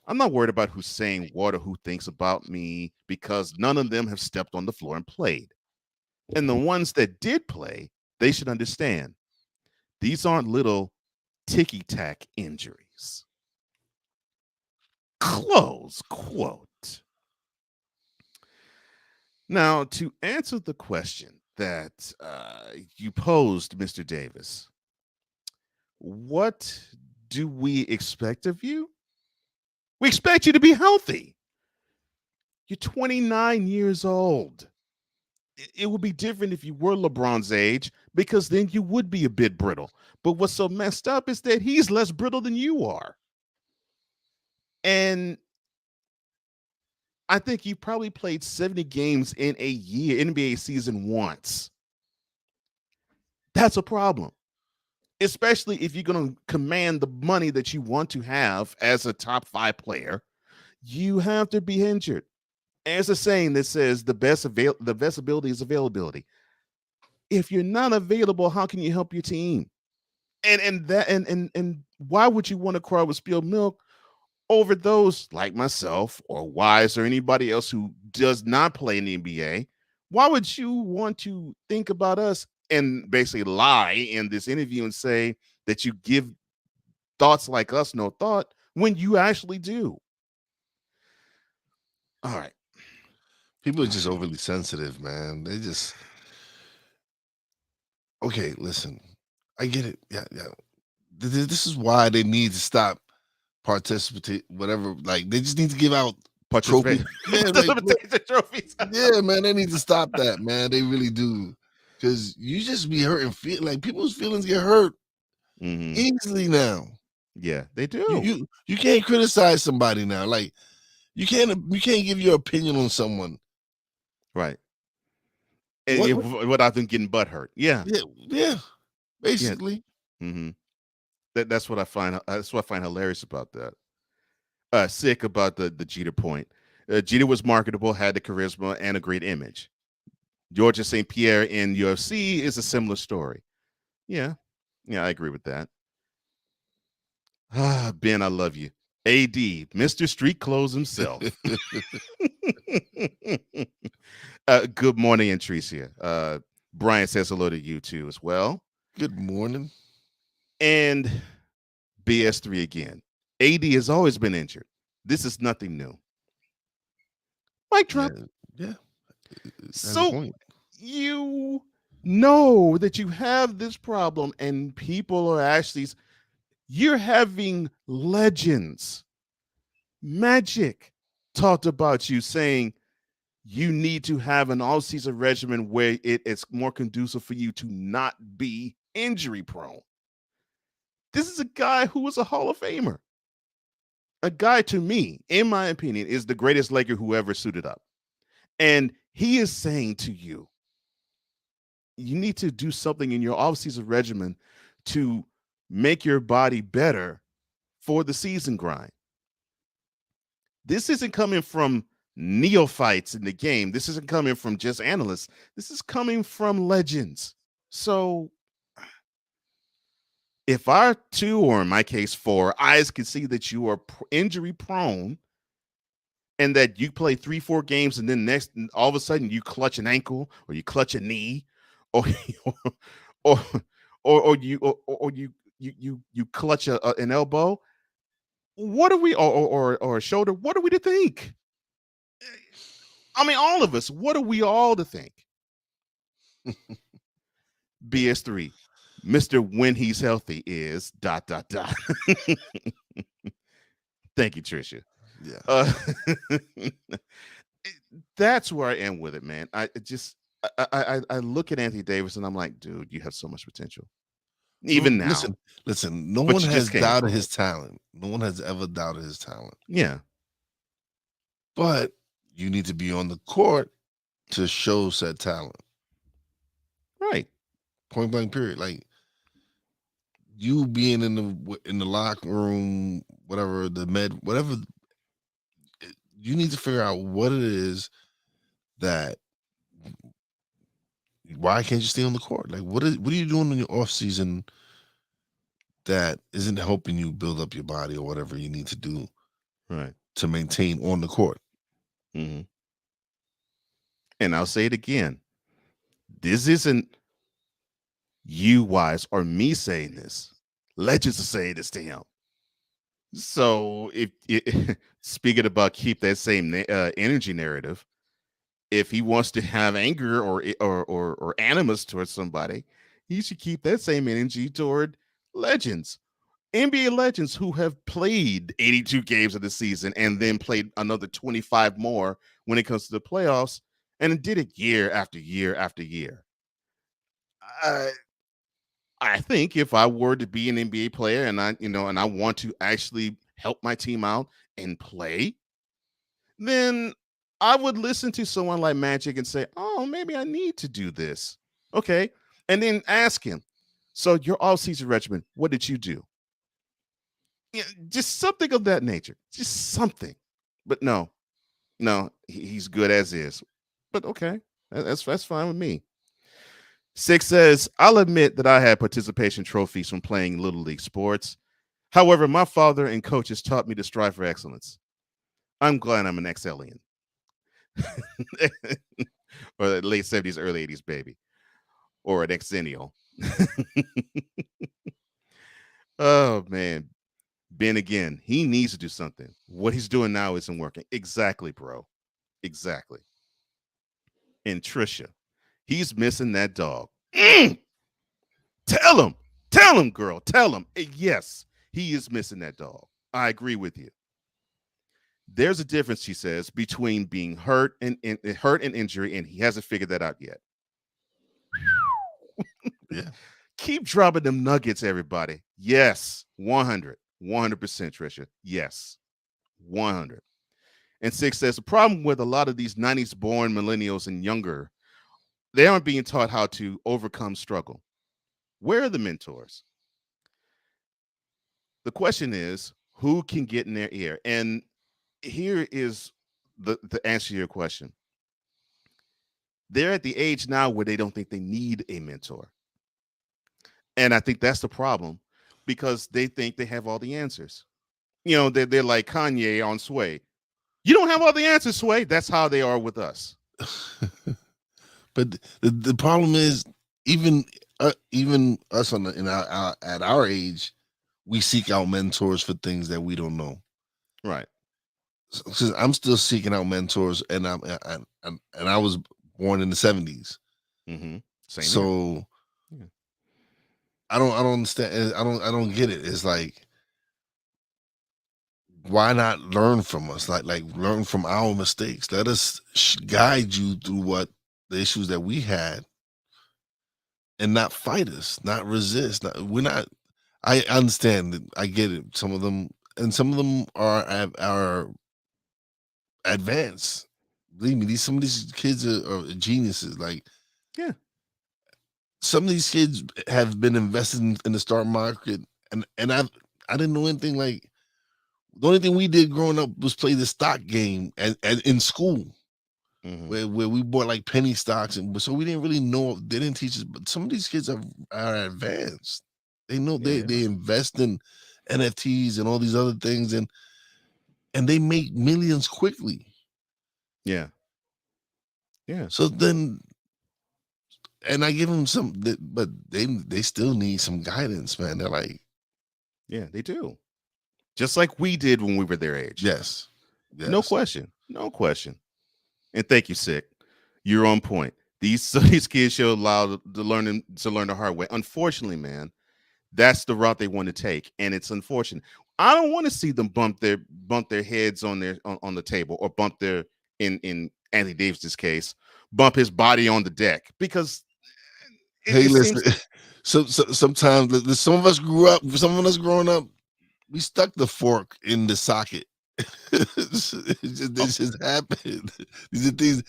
I'm not worried about who's saying what or who thinks about me because none of them have stepped on the floor and played. And the ones that did play, they should understand these aren't little ticky-tack injuries. Close quote. Now, to answer the question that you posed, Mr. Davis, what do we expect of you? We expect you to be healthy. You're 29 years old. It would be different if you were LeBron's age because then you would be a bit brittle. But what's so messed up is that he's less brittle than you are. And I think you probably played 70 games in a year, NBA season once. That's a problem, especially if you're going to command the money that you want to have as a top 5 player. You have to be injured. There's a saying that says the best ability is availability. If you're not available, how can you help your team? And why would you want to cry with spilled milk over those like myself or Wise or anybody else who does not play in the NBA? Why would you want to think about us and basically lie in this interview and say that you give thoughts like us no thought when you actually do? All right. People are just overly sensitive, man. They just okay. Listen, I get it. Yeah. This is why they need to stop participate. Whatever, like they just need to give out trophies. Yeah, trophies. Yeah, man, they need to stop that, man. They really do, because you just be hurting. Feel like people's feelings get hurt easily now. Yeah, they do. You can't criticize somebody now. Like you can't give your opinion on someone. Right. And without them getting butt hurt. Yeah. Yeah. Basically. Yeah. Mm-hmm. That's what I find. That's what I find hilarious about that. Sick about the Jeter point. Jeter was marketable, had the charisma and a great image. Georges St. Pierre in UFC is a similar story. Yeah, I agree with that. Ben, I love you. AD, Mr. Street Clothes himself. Good morning, Antricia. Brian says hello to you too as well. Good morning. And BS3 again. AD has always been injured. This is nothing new. Mic drop. Yeah. So you know that you have this problem and people are actually, you're having legends. Magic talked about you saying you need to have an all-season regimen where it is more conducive for you to not be injury prone. This is a guy who was a Hall of Famer. A guy, to me, in my opinion, is the greatest Laker who ever suited up. And he is saying to you, you need to do something in your off-season regimen to make your body better for the season grind. This isn't coming from neophytes in the game. This isn't coming from just analysts. This is coming from legends. So if our 2, or in my case 4, eyes can see that you are injury prone and that you play 3-4 games and then all of a sudden you clutch an ankle or you clutch a knee or you clutch an elbow, what are we or a shoulder, what are we to think? I mean, all of us, what are we all to think? BS3, Mr. When he's healthy is ... Thank you, Tricia. Yeah. That's where I am with it, man. I look at Anthony Davis and I'm like, dude, you have so much potential. Even now. Listen, no one has doubted his talent. No one has ever doubted his talent. Yeah. But you need to be on the court to show said talent. Right. Point blank. Period. Like you being in the locker room, whatever the med, whatever. You need to figure out what it is that. Why can't you stay on the court? Like what are you doing in your off season that isn't helping you build up your body or whatever you need to do, right, to maintain on the court? Mm-hmm. And I'll say it again. This isn't you, Wise, or me saying this. Legends are saying this to him. So if speaking about keep that same energy narrative, if he wants to have anger or animus towards somebody, he should keep that same energy toward legends. NBA legends who have played 82 games of the season and then played another 25 more when it comes to the playoffs, and did it year after year after year. I think if I were to be an NBA player and I want to actually help my team out and play, then I would listen to someone like Magic and say, "Oh, maybe I need to do this." Okay. And then ask him, "So your off-season regimen, what did you do?" Yeah, just something of that nature. Just something. But no, he's good as is. But okay. That's fine with me. 6 says, "I'll admit that I had participation trophies from playing Little League sports. However, my father and coaches taught me to strive for excellence. I'm glad I'm an ex-alien." Or the late 70s, early 80s baby. Or an exennial. Oh, man. Ben again, he needs to do something. What he's doing now isn't working. Exactly, bro. Exactly. And Trisha, he's missing that dog. Tell him, girl, tell him. Yes, he is missing that dog. I agree with you. There's a difference, she says, between being hurt and injury, and he hasn't figured that out yet. Yeah. Keep dropping them nuggets, everybody. Yes, 100%, Trisha. Yes, 100. And 6 says, the problem with a lot of these 90s born millennials and younger, they aren't being taught how to overcome struggle. Where are the mentors? The question is, who can get in their ear? And here is the answer to your question. They're at the age now where they don't think they need a mentor. And I think that's the problem, because they think they have all the answers. You know, they're like Kanye on Sway. You don't have all the answers, Sway. That's how they are with us. But the problem is, even us at our age, we seek out mentors for things that we don't know. Right. Because I'm still seeking out mentors, and I was born in the 70s. Mm-hmm. So here. I don't understand. I don't get it. It's like, why not learn from us? Like learn from our mistakes. Let us guide you through what the issues that we had, and not fight us, not resist. We're not. I understand that. I get it. Some of them are advanced. Believe me, some of these kids are geniuses. Like, yeah, some of these kids have been invested in the stock market, and I didn't know anything. Like, the only thing we did growing up was play the stock game and in school, where we bought like penny stocks, and so we didn't really know. They didn't teach us. But some of these kids are advanced. They know they invest in NFTs and all these other things, and they make millions quickly. Yeah. So then, and I give them some, but they still need some guidance, man. They're like, yeah, they do. Just like we did when we were their age. Yes. No question. And thank you, Sick. You're on point. These kids show allowed to learn the hard way. Unfortunately, man, that's the route they want to take, and it's unfortunate. I don't want to see them bump their heads on the table, or bump their, in Anthony Davis's case, bump his body on the deck, because hey, listen. So sometimes some of us growing up, we stuck the fork in the socket. This just happened. These are things,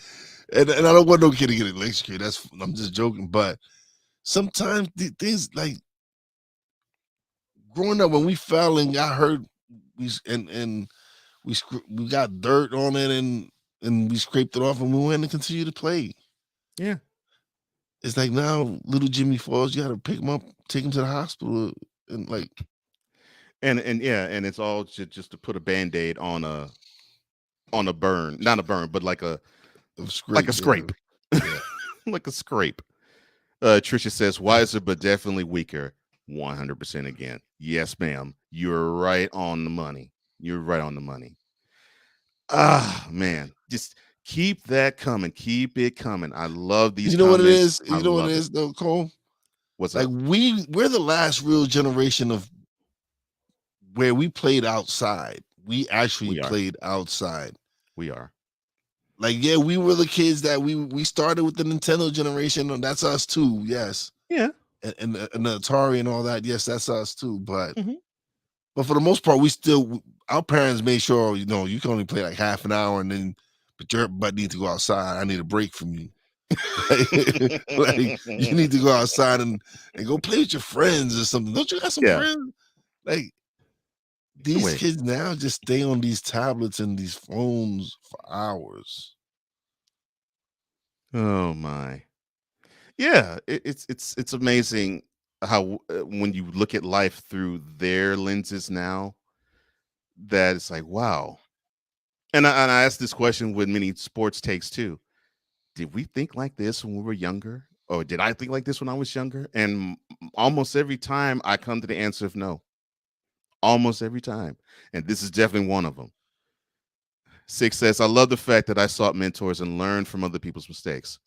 and I don't want no kid to get electrocuted. I'm just joking, but sometimes things like growing up when we fell and got hurt, we got dirt on it and we scraped it off and we went and continue to play. Yeah. It's like now little Jimmy falls, you got to pick him up, take him to the hospital, and like, and it's all just to put a Band-Aid on a burn, not a burn, but like a scrape, yeah. like a scrape. Trisha says wiser, but definitely weaker. 100% again. Yes, ma'am. You're right on the money. You're right on the money. Man, just keep that coming. Keep it coming. I love these. You know what it is? I You know what love it is, though, Cole? What's like up? we're the last real generation of where we played outside. We actually played outside. We are. Like, yeah, we were the kids that we started with the Nintendo generation, and that's us too. Yes. Yeah. And the Atari and all that. Yes, that's us too. But Mm-hmm. but for the most part, our parents made sure, you know, you can only play like half an hour and then but your butt needs to go outside. I need a break from you. like you need to go outside and go play with your friends or something. Don't you got some friends? Like these kids now just stay on these tablets and these phones for hours. Oh my. Yeah, it's amazing how when you look at life through their lenses now, that it's like, wow. And I asked this question with many sports takes too. Did we think like this when we were younger? Or did I think like this when I was younger? And almost every time I come to the answer of no. Almost every time. And this is definitely one of them. 6 says, I love the fact that I sought mentors and learned from other people's mistakes.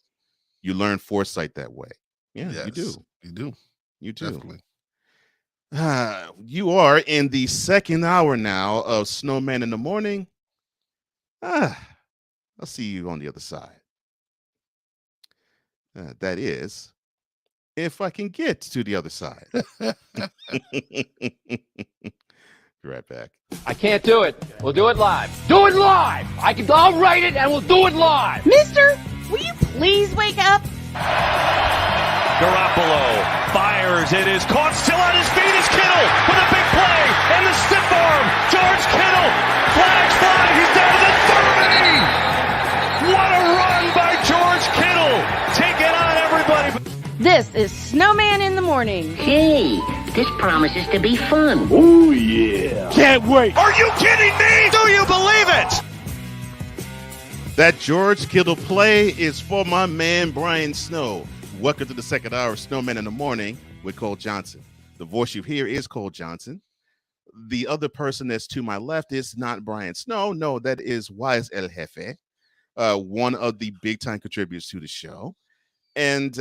You learn foresight that way. Yeah, yes, you do. You do. You do. Definitely. You are in the second hour now of Snowman in the Morning. I'll see you on the other side. That is, if I can get to the other side. Be right back. I can't do it. We'll do it live. Do it live! I'll write it and we'll do it live! Mister, will you please wake up? Garoppolo fires. It is caught. Still on his feet is Kittle with a big play and the stiff arm. George Kittle. Flags fly. He's down to the 30. What a run by George Kittle. Taking on everybody. This is Snowman in the Morning. Hey, this promises to be fun. Oh, yeah. Can't wait. Are you kidding me? Do you believe it? That George Kittle play is for my man, Brian Snow. Welcome to the second hour of Snowman in the Morning with Cole Johnson. The voice you hear is Cole Johnson. The other person that's to my left is not Brian Snow. No, that is Wise El Jefe, one of the big-time contributors to the show. And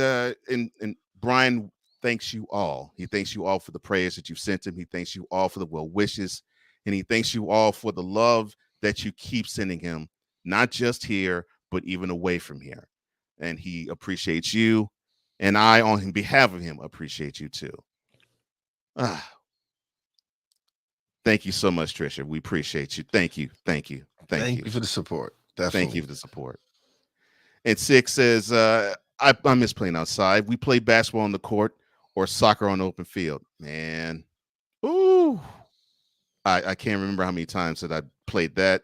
Brian thanks you all. He thanks you all for the prayers that you've sent him. He thanks you all for the well wishes. And he thanks you all for the love that you keep sending him, not just here, but even away from here. And he appreciates you. And I, on behalf of him, appreciate you too. Thank you so much, Trisha. We appreciate you. Thank you. Thank you. Thank you for the support. Definitely. Thank you for the support. And 6 says, I miss playing outside. We play basketball on the court or soccer on the open field. Man. Ooh. I can't remember how many times that I played that.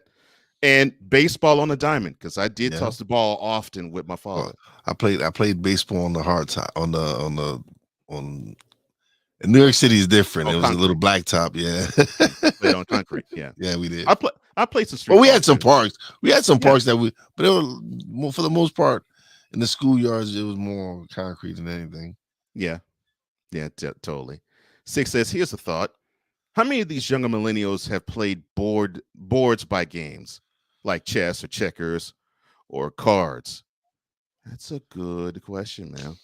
And baseball on the diamond, because I did toss the ball often with my father. I played baseball on the hard top in New York City is different. It was concrete. A little black top, yeah. Played on concrete, yeah. Yeah, we did. I played some street. Well, we had some parks. We had some parks but it was, for the most part, in the schoolyards, it was more concrete than anything. Yeah. Yeah, totally. 6 says, here's a thought. How many of these younger millennials have played boards by games like chess or checkers or cards? That's a good question, man.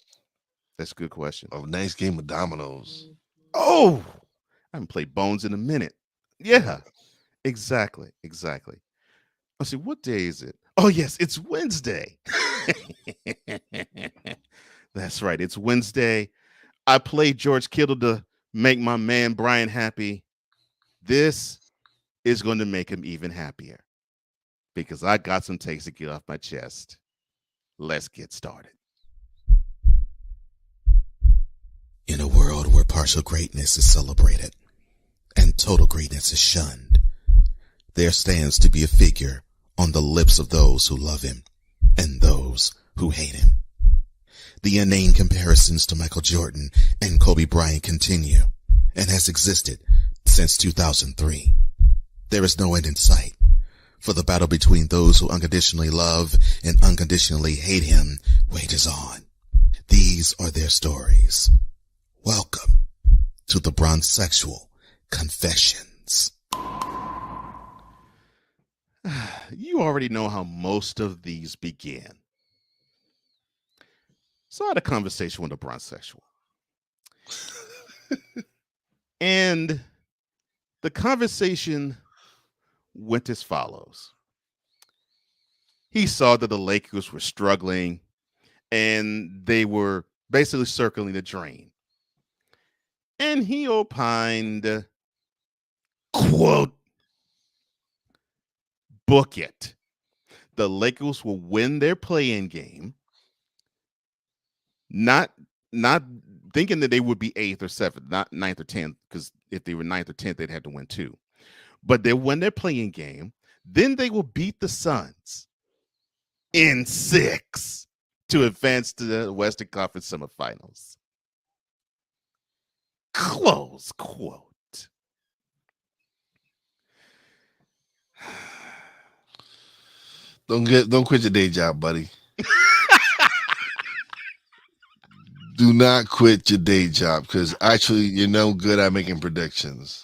That's a good question. A nice game of dominoes. Oh, I haven't played Bones in a minute. Yeah, exactly. Let's see, what day is it? Oh, yes, it's Wednesday. That's right. It's Wednesday. I played George Kittle to make my man Brian happy. This is going to make him even happier because I got some takes to get off my chest. Let's get started. In a world where partial greatness is celebrated and total greatness is shunned, there stands to be a figure on the lips of those who love him and those who hate him. The inane comparisons to Michael Jordan and Kobe Bryant continue and has existed since 2003. There is no end in sight, for the battle between those who unconditionally love and unconditionally hate him wages on. These are their stories. Welcome to the Bronzexual Confessions. You already know how most of these began. So I had a conversation with a Bronzexual. And the conversation went as follows. He saw that the Lakers were struggling and they were basically circling the drain. And he opined, quote, book it. The Lakers will win their play-in game, not thinking that they would be 8th or 7th, not 9th or 10th, because if they were 9th or 10th, they'd have to win 2. But they'll win their play-in game. Then they will beat the Suns in 6 to advance to the Western Conference semifinals. Close quote. Don't quit your day job, buddy. Do not quit your day job, because actually you're no good at making predictions.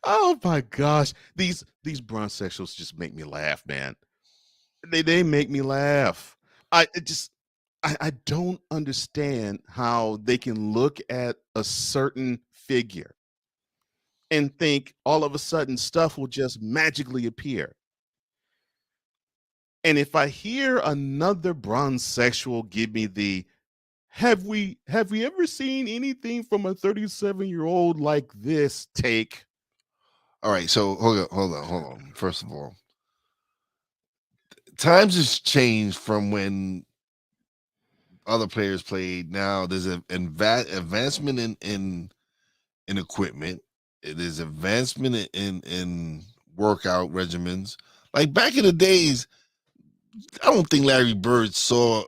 Oh my gosh. These Bronzexuals just make me laugh, man. They make me laugh. I don't understand how they can look at a certain figure and think all of a sudden stuff will just magically appear. And if I hear another Bronzexual give me the have we ever seen anything from a 37-year-old like this take? All right, so hold on. First of all, times has changed from when other players played. Now there's an advancement in equipment. It is advancement in workout regimens. Like back in the days, I don't think Larry Bird saw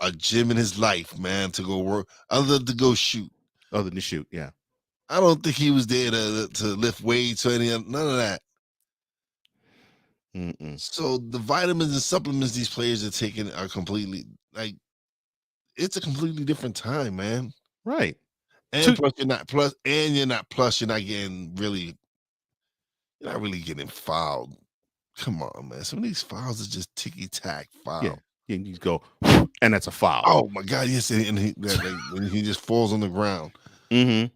a gym in his life, man, to go work other than to go shoot. Other than to shoot, yeah. I don't think he was there to lift weights or none of that. Mm-mm. So the vitamins and supplements these players are taking are completely it's a completely different time, man. Right. And plus you're not really getting fouled. Come on, man. Some of these fouls are just ticky-tack foul. Yeah. And you go, and that's a foul. Oh my God, yes, and he just falls on the ground. Mm-hmm.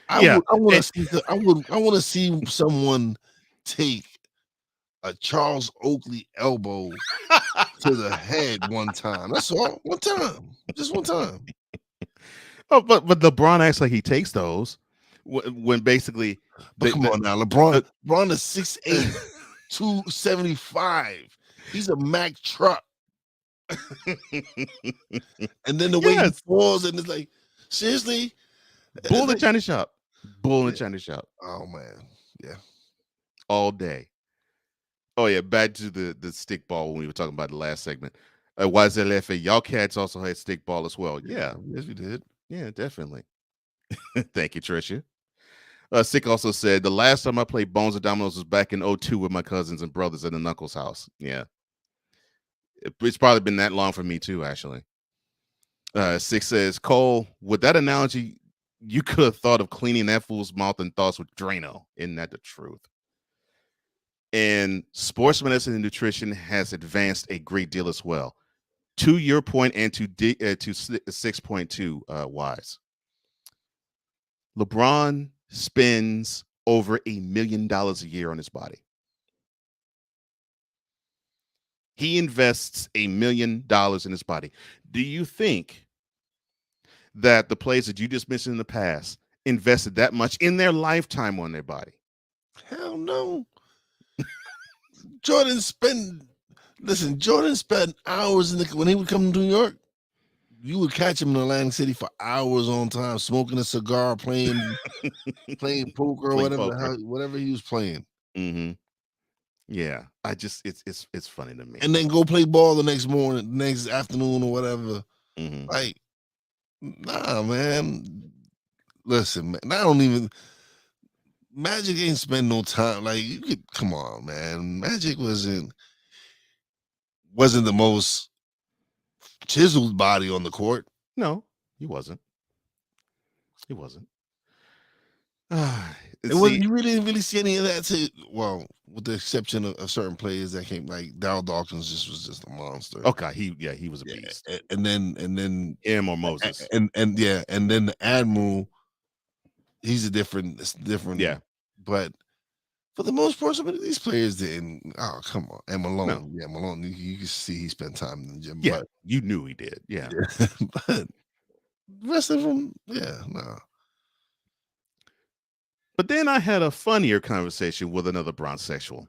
I want to see someone take a Charles Oakley elbow to the head one time. That's all. One time. Just one time. Oh, but LeBron acts like he takes those when basically. Come on now, LeBron is 6'8", 275. He's a Mack truck. And then the way he falls, and it's like, seriously, bull in the China shop. Bull in the China shop. Oh man, yeah, all day. Oh yeah, back to the stick ball when we were talking about the last segment. YZLF, y'all cats also had stick ball as well. Yeah, yes, we did. Yeah, definitely. Thank you, Tricia. Sick also said the last time I played Bones of Dominoes was back in 2002 with my cousins and brothers at the Knuckles house. Yeah, it's probably been that long for me too, actually. Sick says, Cole, with that analogy, you could have thought of cleaning that fool's mouth and thoughts with Drano. Isn't that the truth? And sports medicine and nutrition has advanced a great deal as well. To your point and to 6.2 Wise. LeBron spends over $1 million a year on his body. He invests $1 million in his body. Do you think that the players that you just mentioned in the past invested that much in their lifetime on their body? Hell no. Jordan spent hours when he would come to New York. you would catch him in Atlantic City for hours on time, smoking a cigar, playing poker or whatever he was playing. Mm-hmm. Yeah, it's funny to me. And then go play ball the next morning, next afternoon or whatever. Mm-hmm. Like, nah, man. Listen, man. I don't even. Magic ain't spend no time. Like, you could come on, man. Magic wasn't the most chiseled body on the court. No, he wasn't. He wasn't. You really didn't really see any of that. Well, with the exception of certain players that came, like Darryl Dawkins was just a monster. Okay, he was a beast. And then him or Moses. And then the Admiral, he's a different. Yeah. But for the most part, some of these players didn't. Oh, come on. And Malone. No. Yeah, Malone, you can see he spent time in the gym. Yeah, but, you knew he did. Yeah. but the rest of them, yeah, no. But then I had a funnier conversation with another bronzexual.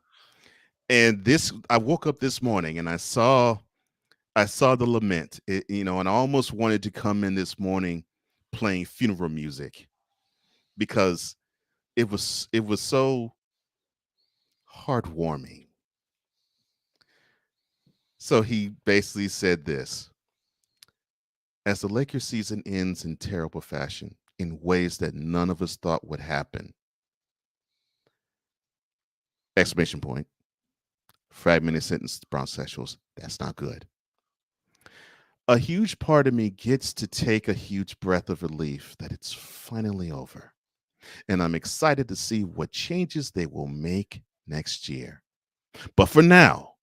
And I woke up this morning and I saw the lament, and I almost wanted to come in this morning playing funeral music because it was so heartwarming. So he basically said this: as the Lakers season ends in terrible fashion, in ways that none of us thought would happen. Exclamation point. Fragmented sentence, bronzexuals. That's not good. A huge part of me gets to take a huge breath of relief that it's finally over. And I'm excited to see what changes they will make next year. But for now,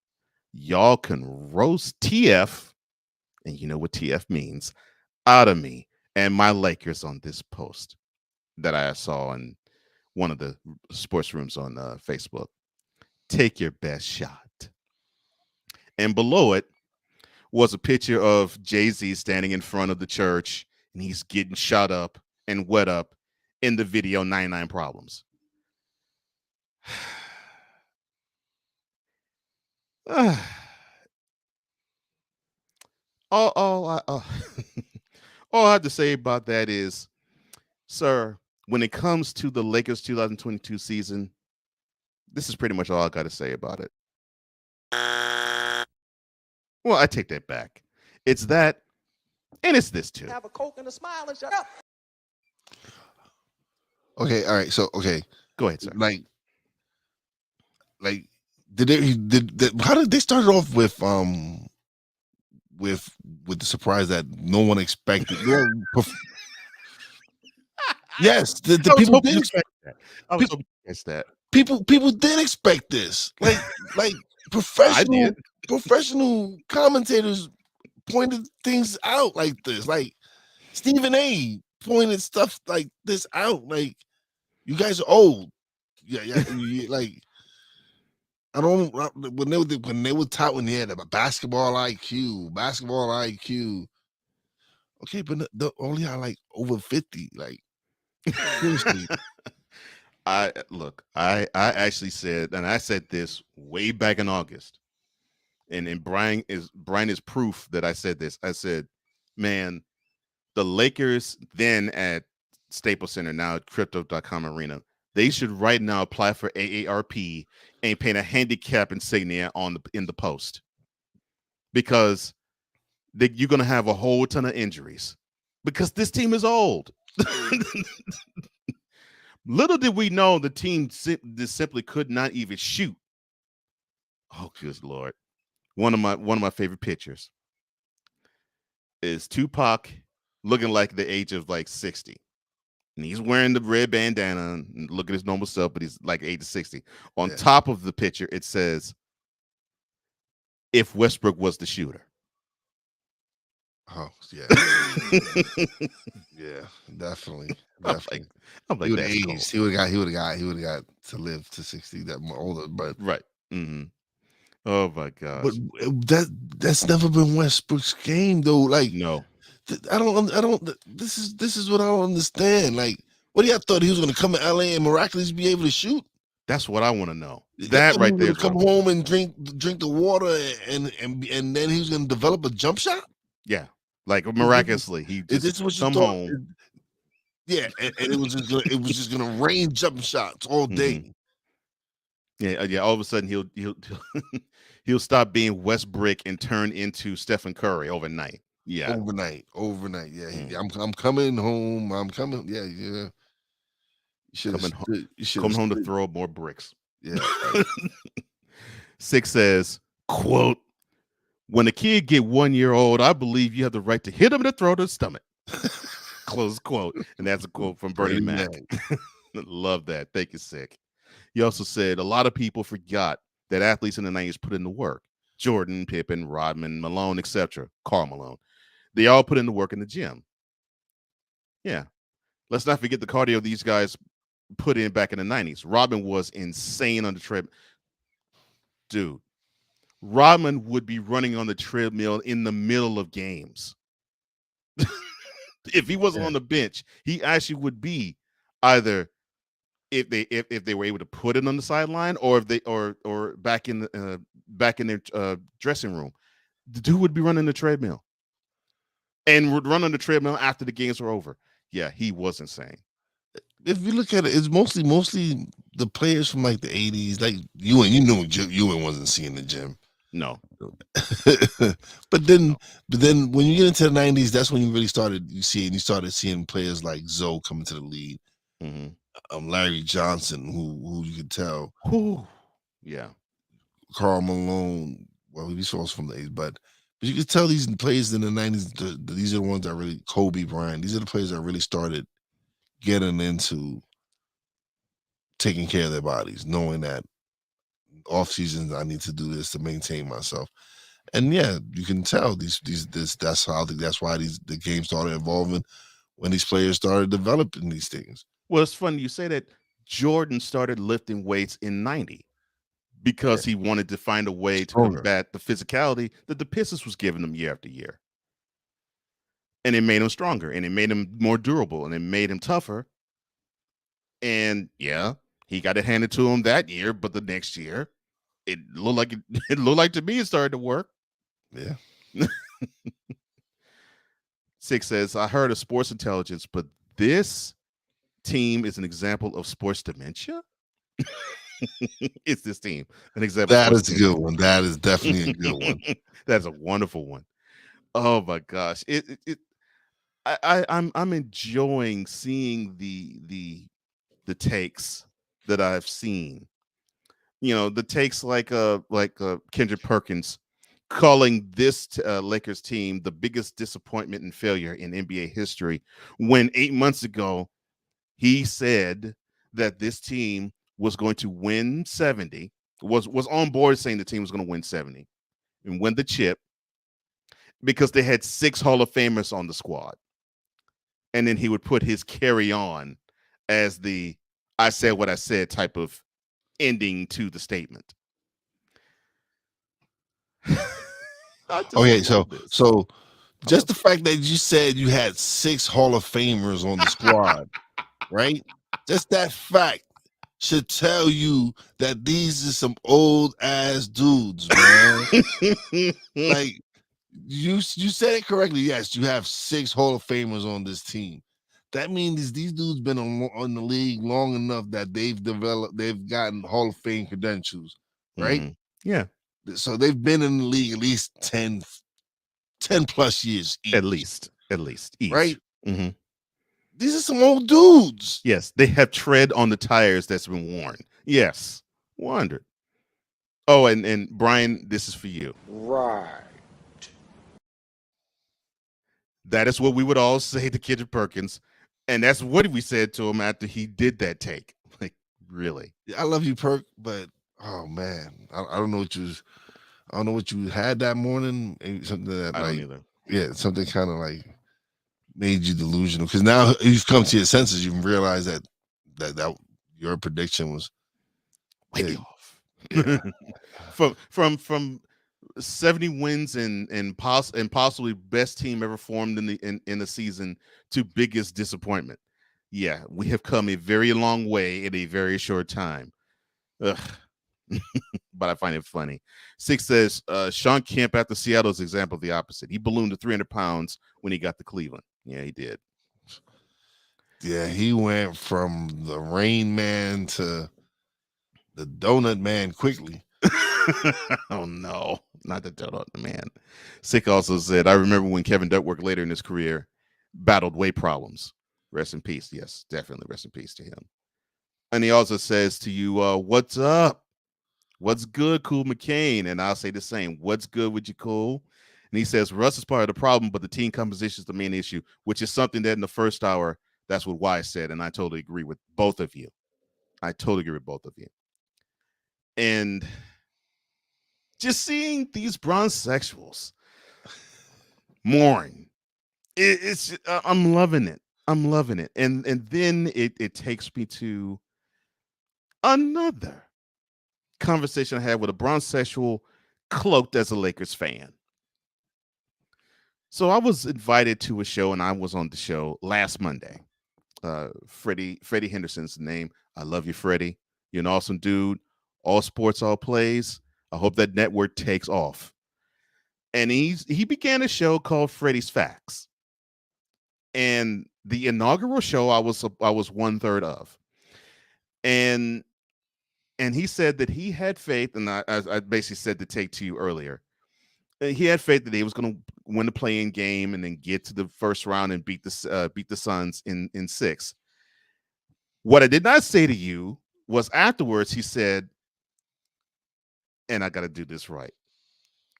y'all can roast TF, and you know what TF means, out of me and my Lakers on this post that I saw in one of the sports rooms on Facebook. Take your best shot. And below it was a picture of Jay-Z standing in front of the church, and he's getting shot up and wet up in the video 99 Problems. All I have to say about that is, sir, when it comes to the Lakers 2022 season, this is pretty much all I got to say about it. Well, I take that back. It's that, and it's this too. Have a Coke and a smile and shut up. Okay, all right. So, okay, go ahead, sir. Like, how did they start off with the surprise that no one expected? Yes, the people did expect that. I was hoping to catch that. People did expect this. Like professional commentators pointed things out like this. Like Stephen A pointed stuff like this out. Like, you guys are old. Yeah. Like, I don't, when they were taught when they had a basketball IQ. Okay, but the only are like over 50. Like, seriously. I actually said, and I said this way back in August, and Brian is proof that I said this. I said, man, the Lakers then at Staples Center, now at Crypto.com Arena, they should right now apply for AARP and paint a handicap insignia in the post, because you're going to have a whole ton of injuries because this team is old. Little did we know the team simply could not even shoot. Oh, good Lord. One of my favorite pictures is Tupac looking like the age of like 60. And he's wearing the red bandana and look at his normal self, but he's like age of 60. On top of the picture, it says, if Westbrook was the shooter. Oh, yeah. Yeah, definitely. I'm like, he would have aged. Cool. He would have got to live to 60, that more older, but right. Mm-hmm. Oh my gosh. But that's never been Westbrook's game though. Like, no. I don't this is what I don't understand. Like, what do y'all thought he was gonna come to LA and miraculously be able to shoot? That's what I want to know. That right there. Come home and drink the water and then he was gonna develop a jump shot? Yeah. Like miraculously, he Is this just what you come thought? home. Yeah, and it was just gonna rain jump shots all day. Yeah. All of a sudden, he'll stop being Westbrook and turn into Stephen Curry overnight. Yeah, overnight. Yeah, I'm coming home. I'm coming. Yeah. You should coming home to throw up more bricks. Yeah. 6 says, quote, "When a kid get 1 year old, I believe you have the right to hit him in the throat or the stomach." Close quote. And that's a quote from Bernie Mac. Love that. Thank you, Sick. He also said, a lot of people forgot that athletes in the 90s put in the work. Jordan, Pippen, Rodman, Malone, etc. Karl Malone. They all put in the work in the gym. Yeah. Let's not forget the cardio these guys put in back in the 90s. Rodman was insane on the treadmill. Dude, Rodman would be running on the treadmill in the middle of games. If he wasn't on the bench, he actually would be either if they were able to put it on the sideline or if they or back in their dressing room. The dude would be running the treadmill and would run on the treadmill after the games were over. Yeah, he was insane. If you look at it, it's mostly the players from like the 80s, like Ewing. You know, Ewing wasn't seeing the gym. No. but then when you get into the 90s, that's when you really started seeing players like Zoe coming to the league. Larry Johnson, who you could tell. Yeah. Karl Malone. Well, he's also from the 80s, but you could tell these players in the 90s, these are the ones that really, Kobe Bryant, these are the players that really started getting into taking care of their bodies, knowing that off seasons I need to do this to maintain myself. And yeah, you can tell that's why the game started evolving when these players started developing these things. Well, it's funny you say that. Jordan started lifting weights in 90 because he wanted to find a way to combat the physicality that the Pistons was giving him year after year. And it made him stronger, and it made him more durable, and it made him tougher. And yeah, he got it handed to him that year, but the next year, it looked like to me it started to work. Yeah. 6 says, I heard of sports intelligence, but this team is an example of sports dementia. It's this team an example? That is a good one. That is definitely a good one. That's a wonderful one. Oh my gosh, I'm enjoying seeing the takes that I've seen. You know, the takes like Kendrick Perkins calling this Lakers team the biggest disappointment and failure in NBA history, when 8 months ago he said that this team was going to win 70, was on board saying the team was going to win 70 and win the chip because they had 6 Hall of Famers on the squad. And then he would put his carry on as the I said what I said type of ending to the statement. Okay, so just the fact that you said you had 6 Hall of Famers on the squad, right? Just that fact should tell you that these are some old ass dudes, man. Like you said it correctly. Yes, you have 6 Hall of Famers on this team. That means these dudes been on the league long enough that they've gotten Hall of Fame credentials, right? Yeah. So they've been in the league at least 10 plus years each. At least each. Right? These are some old dudes. Yes, they have tread on the tires that's been worn. Yes, 100. Oh, and Brian, this is for you. Right. That is what we would all say to Kendrick Perkins, and that's what we said to him after he did that take. Like, really? I love you, Perk, but oh man, I don't know what you had that morning. Something that I don't either. Yeah, something kind of like made you delusional, because now you've come to your senses. You've realized that your prediction was way off. Yeah. from 70 wins and possibly best team ever formed in the season to biggest disappointment. Yeah, we have come a very long way in a very short time. but I find it funny. 6 says Sean Kemp after Seattle's example of the opposite. He ballooned to 300 pounds when he got to Cleveland. Yeah, he did. Yeah, he went from the Rain Man to the Donut Man quickly. Oh no, not the Donut Man. Sick also said, I remember when Kevin Duckworth later in his career battled weight problems. Rest in peace. Yes, definitely rest in peace to him. And he also says to you, what's up? What's good, Cool McCain? And I'll say the same. What's good with you, Cool? And he says, Russ is part of the problem, but the team composition is the main issue, which is something that in the first hour, that's what Wise said. And I totally agree with both of you. I totally agree with both of you. And just seeing these bronzexuals mourn, it's I'm loving it. I'm loving it. And then it takes me to another conversation I had with a bronzexual cloaked as a Lakers fan. So I was invited to a show, and I was on the show last Monday. Freddie Henderson's the name. I love you, Freddie. You're an awesome dude. All sports, all plays. I hope that network takes off. And he began a show called Freddie's Facts. And the inaugural show I was 1/3 of. And he said that he had faith, and I basically said to take to you earlier. He had faith that he was going to win the play-in game and then get to the first round and beat the Suns in 6. What I did not say to you was afterwards he said, and I got to do this right.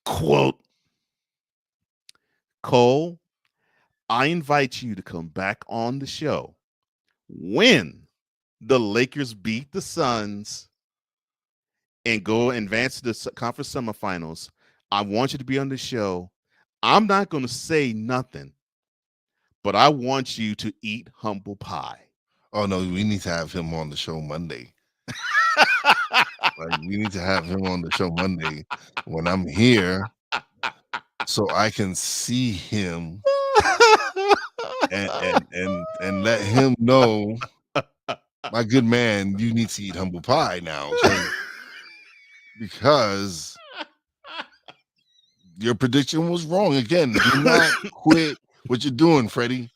Quote, Cole, I invite you to come back on the show when the Lakers beat the Suns and go advance to the conference semifinals. I want you to be on the show. I'm not going to say nothing, but I want you to eat humble pie. Oh, no, we need to have him on the show Monday. Like, we need to have him on the show Monday when I'm here so I can see him and let him know, my good man, you need to eat humble pie now. Because your prediction was wrong. Again, do not quit what you're doing, Freddie.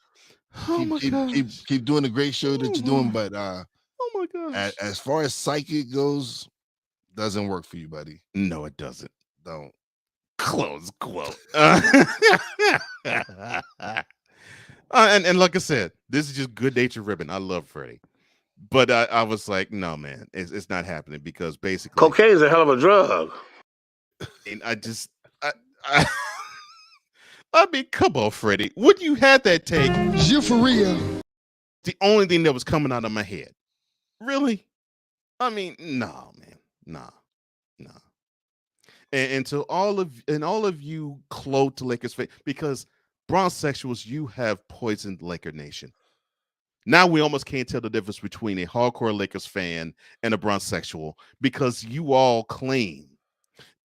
Keep doing the great show that you're doing, but oh my gosh, as far as psychic goes, doesn't work for you, buddy. No, it doesn't. Don't. Close quote. And like I said, this is just good natured ribbon. I love Freddie, but I was like, no, man, it's not happening because basically cocaine is a hell of a drug. And I mean, come on, Freddie. When you had that take, you for real? The only thing that was coming out of my head, really? I mean, no, man, nah. And to all of you cloaked Lakers fans, because bronzexuals, you have poisoned Laker Nation. Now we almost can't tell the difference between a hardcore Lakers fan and a bronzexual because you all claim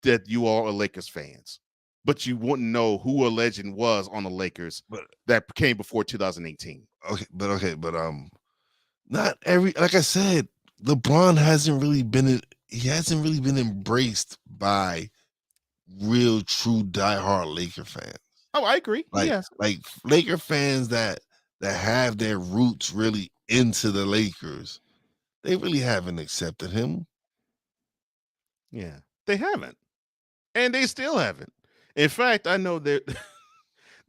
that you all are Lakers fans, but you wouldn't know who a legend was on the Lakers that came before 2018. But not every, like I said, LeBron hasn't really been embraced by real true diehard Laker fans. Oh, I agree. Yes. Like Laker fans that have their roots really into the Lakers, they really haven't accepted him. Yeah, they haven't. And they still haven't. In fact, I know that.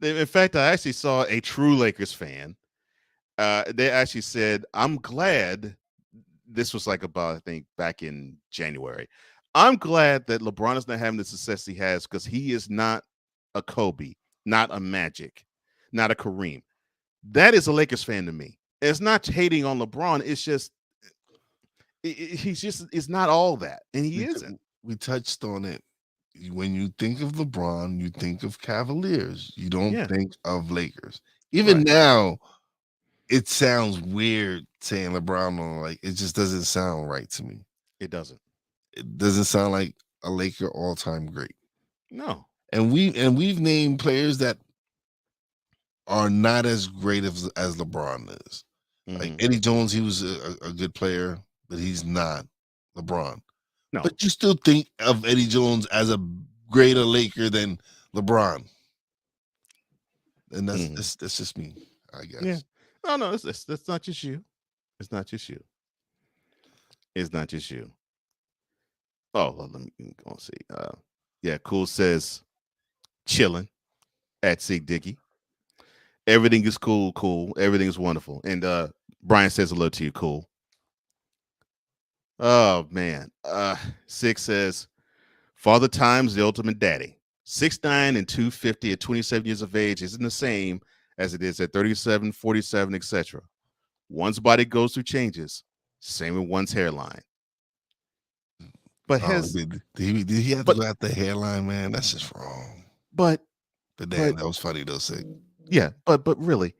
In fact, I actually saw a true Lakers fan. They actually said, I'm glad. This was like about, I think, back in January. I'm glad that LeBron is not having the success he has because he is not a Kobe, not a Magic, not a Kareem. That is a Lakers fan to me. It's not hating on LeBron. It's just, it's not all that. And he isn't. We touched on it. When you think of LeBron, you think of Cavaliers. You don't think of Lakers. Even now, it sounds weird saying LeBron on, like, it just doesn't sound right to me. It doesn't. It doesn't sound like a Laker all-time great. No. And we've named players that are not as great as LeBron is. Like Eddie Jones, he was a good player, but he's not LeBron. No. But you still think of Eddie Jones as a greater Laker than LeBron. And that's just me, I guess. Yeah. No, that's not just you. It's not just you. It's not just you. Oh, well, let me go and see. Yeah, Cool says chilling at Sig Dicky. Everything is cool. Everything is wonderful. And Brian says hello to you, Cool. Oh man. Six says, Father Time's the ultimate daddy. 6'9" and 250 at 27 years of age isn't the same as it is at 37, 47, etc. One's body goes through changes. Same with one's hairline. But did he have to go at the hairline, man? That's just wrong. But damn, that was funny though, Sig. Yeah, but really,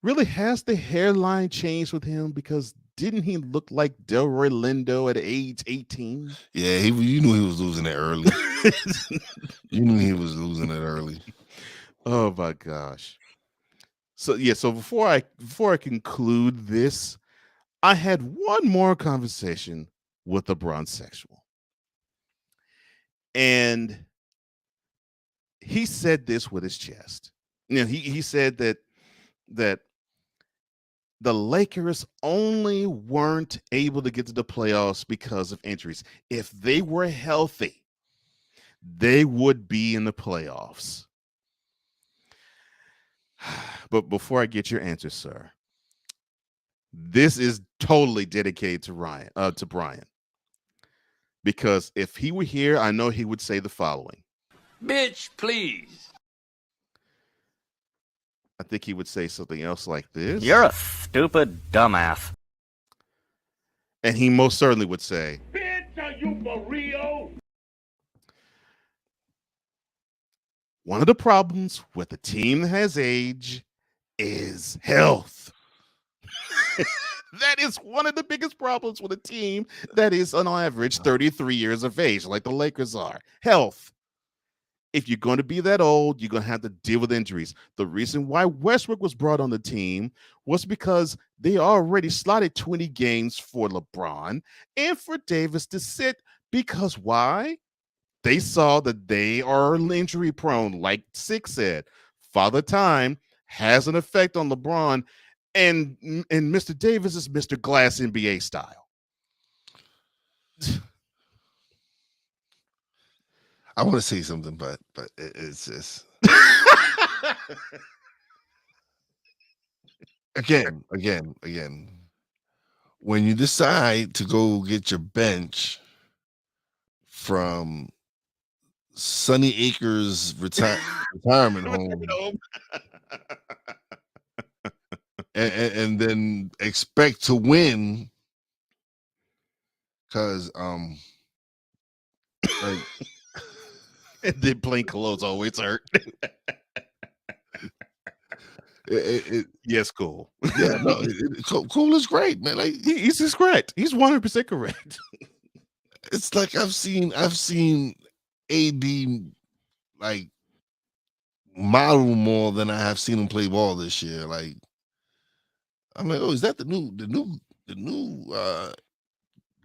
really has the hairline changed with him? Because didn't he look like Delroy Lindo at age 18? Yeah, you knew he was losing it early. You knew he was losing it early. Oh my gosh. So before I conclude this, I had one more conversation with a bronzexual. And he said this with his chest. He said that the Lakers only weren't able to get to the playoffs because of injuries. If they were healthy, they would be in the playoffs. But before I get your answer, sir, this is totally dedicated to Brian. Because if he were here, I know he would say the following. Bitch, please. I think he would say something else like this. You're a stupid dumbass. And he most certainly would say, Bitch, are you for real? one of the problems with a team that has age is health. That is one of the biggest problems with a team that is on average 33 years of age, like the Lakers are. Health. If you're going to be that old, you're going to have to deal with injuries. The reason why Westbrook was brought on the team was because they already slotted 20 games for LeBron and for Davis to sit. Because why? They saw that they are injury prone, like Six said. Father Time has an effect on LeBron, and Mr. Davis is Mr. Glass NBA style. I want to say something, but it's just again. When you decide to go get your bench from Sunny Acres retirement home, and then expect to win, because like. And then plain clothes always hurt. Yes, Cool. Yeah, no, Cool is great, man. Like he's just correct. He's 100% correct. It's like I've seen AD like model more than I have seen him play ball this year. Like I'm like, oh, is that the new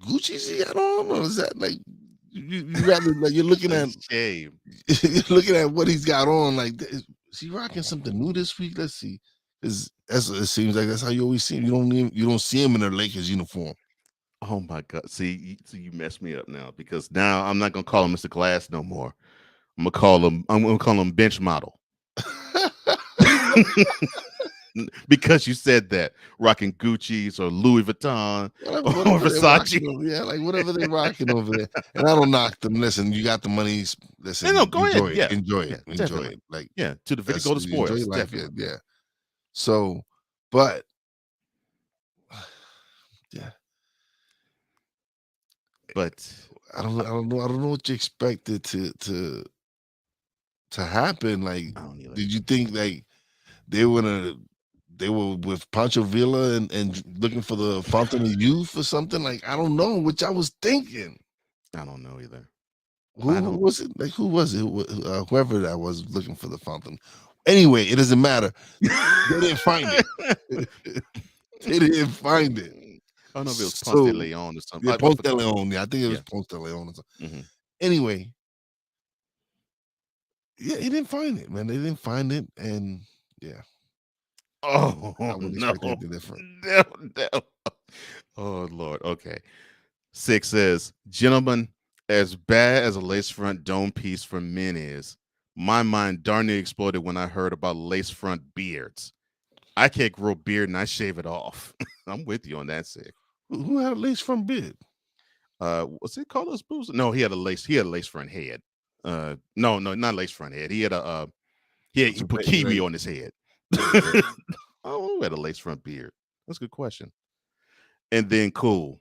Gucci's he got on, or is that like? You rather like you're looking at you're looking at what he's got on. Like, is he rocking something new this week? Let's see. It seems like that's how you always see him. You don't see him in a Lakers uniform. Oh my God! See, you messed me up now, because now I'm not gonna call him Mr. Glass no more. I'm gonna call him bench model. Because you said that, rocking Gucci's or Louis Vuitton or Versace. Yeah, like whatever they're rocking over there. And I don't knock them. Listen, you got the money. Listen, no, go enjoy ahead. it. Yeah. Enjoy it. Yeah, Enjoy definitely. it. Like, yeah, to the video, go to sports. Definitely. Yeah. So, but yeah. But I don't know what you expected to happen. Like, did you think like they were with Pancho Villa and looking for the Fountain of Youth or something? Like, I don't know what I was thinking. I don't know either. Who was it? Like, who was it? Whoever that was looking for the fountain. Anyway, it doesn't matter. They didn't find it. They didn't find it. I don't know if it was So- Ponce de Leon or something. Yeah, I Ponce de forgot. Leon. Yeah, I think it was Yeah. Ponce de Leon or something. Mhm. Anyway, yeah, he didn't find it, man. They didn't find it, and yeah, Oh I would no. expect anything different. No. Oh Lord. Okay. 6 says, gentlemen, as bad as a lace front dome piece for men is, my mind darn near exploded when I heard about lace front beards. I can't grow beard and I shave it off. I'm with you on that, Sig. Who had a lace front beard? Was it Carlos Boozer? No, he had a lace front head. No, not lace front head. He put kiwi on his head. Oh, who had a lace front beard? That's a good question. And then Cole.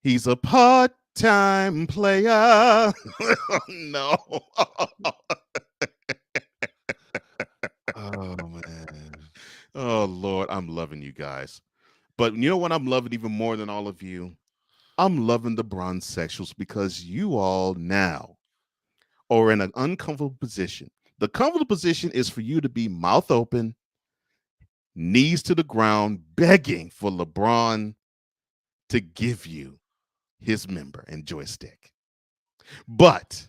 He's a part-time player. No. Oh man. Oh Lord, I'm loving you guys. But you know what I'm loving even more than all of you? I'm loving the bronze sexuals because you all now are in an uncomfortable position. The comfortable position is for you to be mouth open, knees to the ground, begging for LeBron to give you his member and joystick. But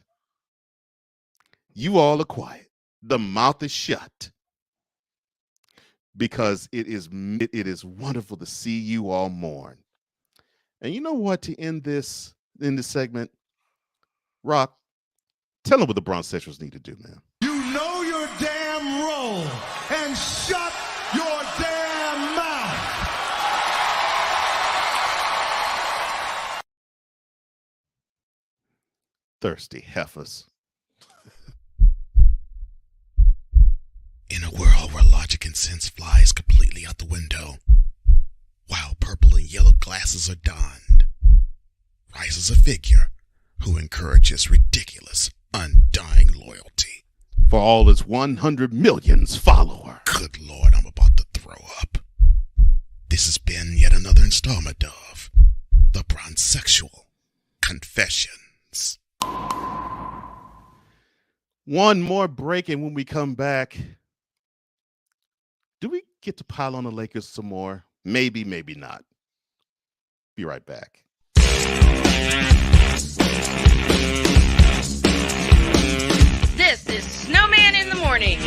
you all are quiet. The mouth is shut because it is wonderful to see you all mourn. And you know what? To end this segment, Rock, tell them what the bronze sexuals need to do, man. You know your damn role and shut your damn mouth. Thirsty heifers. In a world where logic and sense flies completely out the window, while purple and yellow glasses are donned, rises a figure who encourages ridiculous, undying loyalty. For all his 100 millions follower. Good Lord, I'm about to throw up. This has been yet another installment of The Bronzexual Confessions. One more break, and when we come back, do we get to pile on the Lakers some more? Maybe, maybe not. Be right back. This is Snowman in the Morning.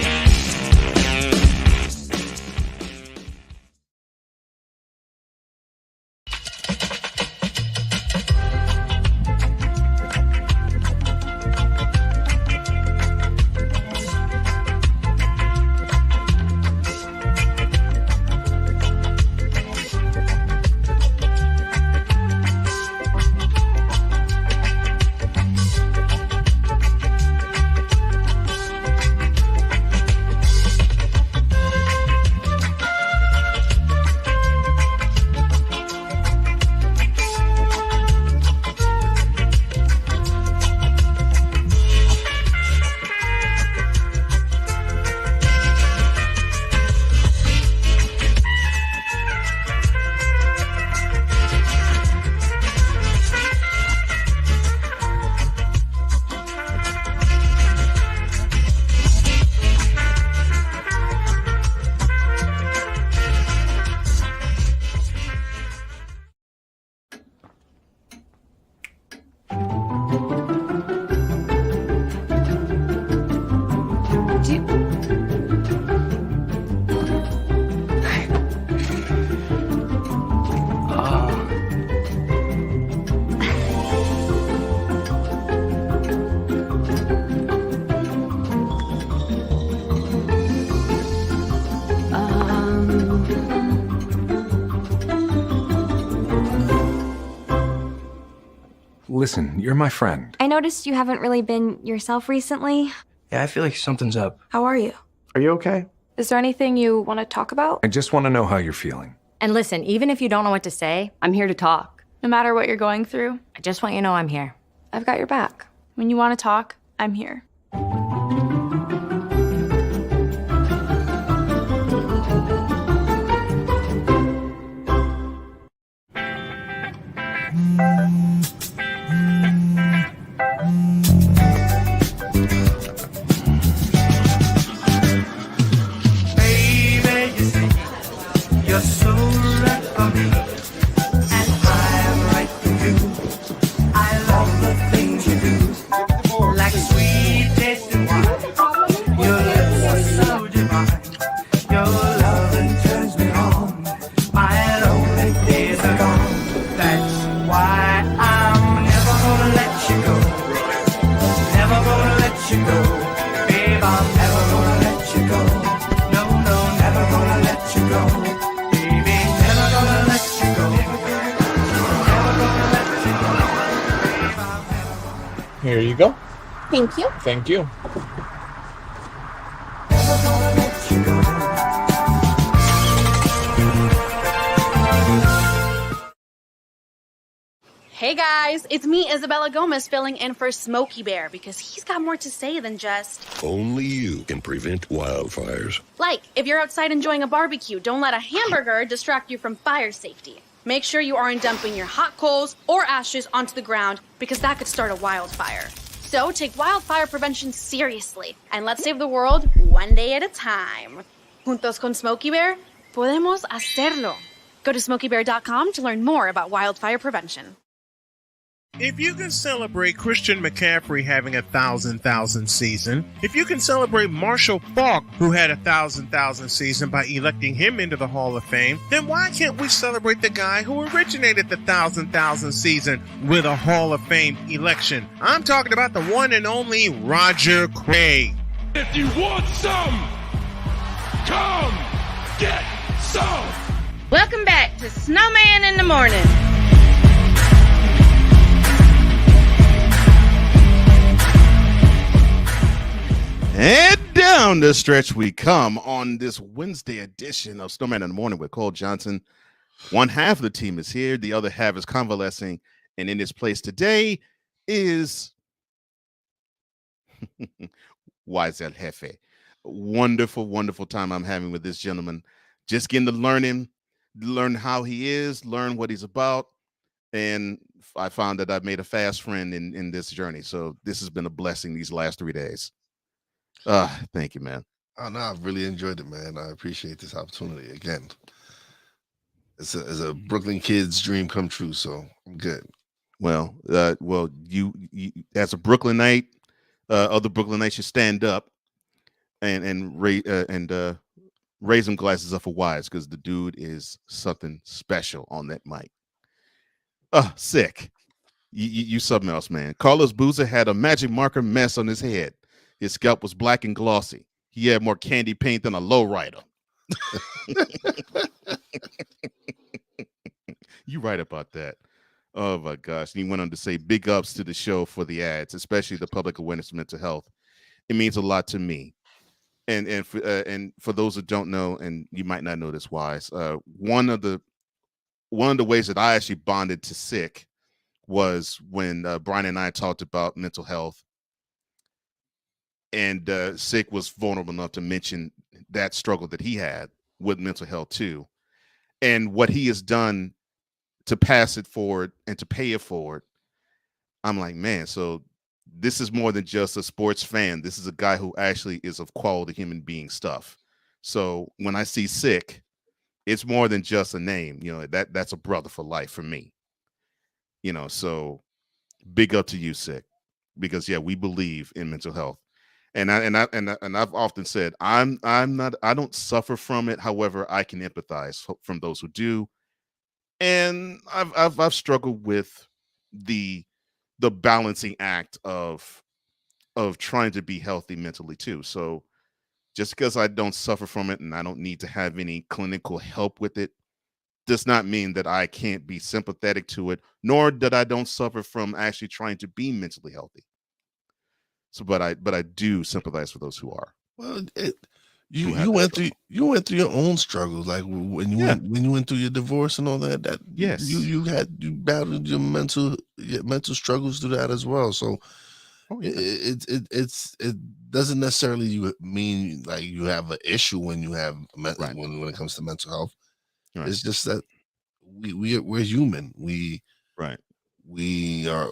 Listen, you're my friend. I noticed you haven't really been yourself recently. Yeah, I feel like something's up. How are you? Are you okay? Is there anything you want to talk about? I just want to know how you're feeling. And listen, even if you don't know what to say, I'm here to talk. No matter what you're going through, I just want you to know I'm here. I've got your back. When you want to talk, I'm here. Baby, you see, you're so right for me. mine. Your loving turns me on. My lonely days are gone. That's why I'm never gonna let you go. Never gonna let you go. Babe, I'm never gonna let you go. No, no, never gonna let you go. Baby, never gonna let you go. Never gonna let you go. Babe, I'm never gonna. Here you go. Thank you. Thank you. Never gonna let you go. Hey guys, it's me, Isabella Gomez, filling in for Smokey Bear because he's got more to say than just. Only you can prevent wildfires. Like, if you're outside enjoying a barbecue, don't let a hamburger distract you from fire safety. Make sure you aren't dumping your hot coals or ashes onto the ground because that could start a wildfire. So take wildfire prevention seriously and let's save the world one day at a time. Juntos con Smokey Bear, podemos hacerlo. Go to smokeybear.com to learn more about wildfire prevention. If you can celebrate Christian McCaffrey having a 1,000,000 season, if you can celebrate Marshall Faulk, who had a 1,000,000 season by electing him into the Hall of Fame, then why can't we celebrate the guy who originated the 1,000,000 season with a Hall of Fame election? I'm talking about the one and only Roger Craig. If you want some, come get some. Welcome back to Snowman in the Morning. And down the stretch we come on this Wednesday edition of Snowman in the Morning with Cole Johnson. One half of the team is here. The other half is convalescing. And in this place today is Wise El Jefe. Wonderful, wonderful time I'm having with this gentleman. Just getting to learn how he is, learn what he's about. And I found that I've made a fast friend in this journey. So this has been a blessing these last 3 days. Thank you, man. Oh no, I've really enjoyed it, man. I appreciate this opportunity again. It's a Brooklyn kid's dream come true, so I'm good. Well, you as a Brooklynite, other Brooklynites should stand up and raise some glasses up for Wise because the dude is something special on that mic. Sick. You something else, man. Carlos Boozer had a magic marker mess on his head. His scalp was black and glossy. He had more candy paint than a lowrider. You right about that. Oh my gosh. And he went on to say big ups to the show for the ads, especially the public awareness of mental health. It means a lot to me. And for those who don't know, and you might not know this, Wise, one of the ways that I actually bonded to Sick was when Brian and I talked about mental health. And Sick was vulnerable enough to mention that struggle that he had with mental health too. And what he has done to pass it forward and to pay it forward. I'm like, man, so this is more than just a sports fan. This is a guy who actually is of quality human being stuff. So when I see Sick, it's more than just a name. You know, that's a brother for life for me. You know, so big up to you, Sick, because yeah, we believe in mental health. And I've often said I don't suffer from it. However, I can empathize from those who do. And I've struggled with the balancing act of trying to be healthy mentally too. So just because I don't suffer from it and I don't need to have any clinical help with it does not mean that I can't be sympathetic to it, nor that I don't suffer from actually trying to be mentally healthy. So, but I do sympathize for those who are. Well, you went through your own struggles, like when you went through your divorce and all that. That yes, you battled your mental struggles through that as well. So it doesn't necessarily mean like you have an issue when you have when it comes to mental health. Right. It's just that we're human. We are.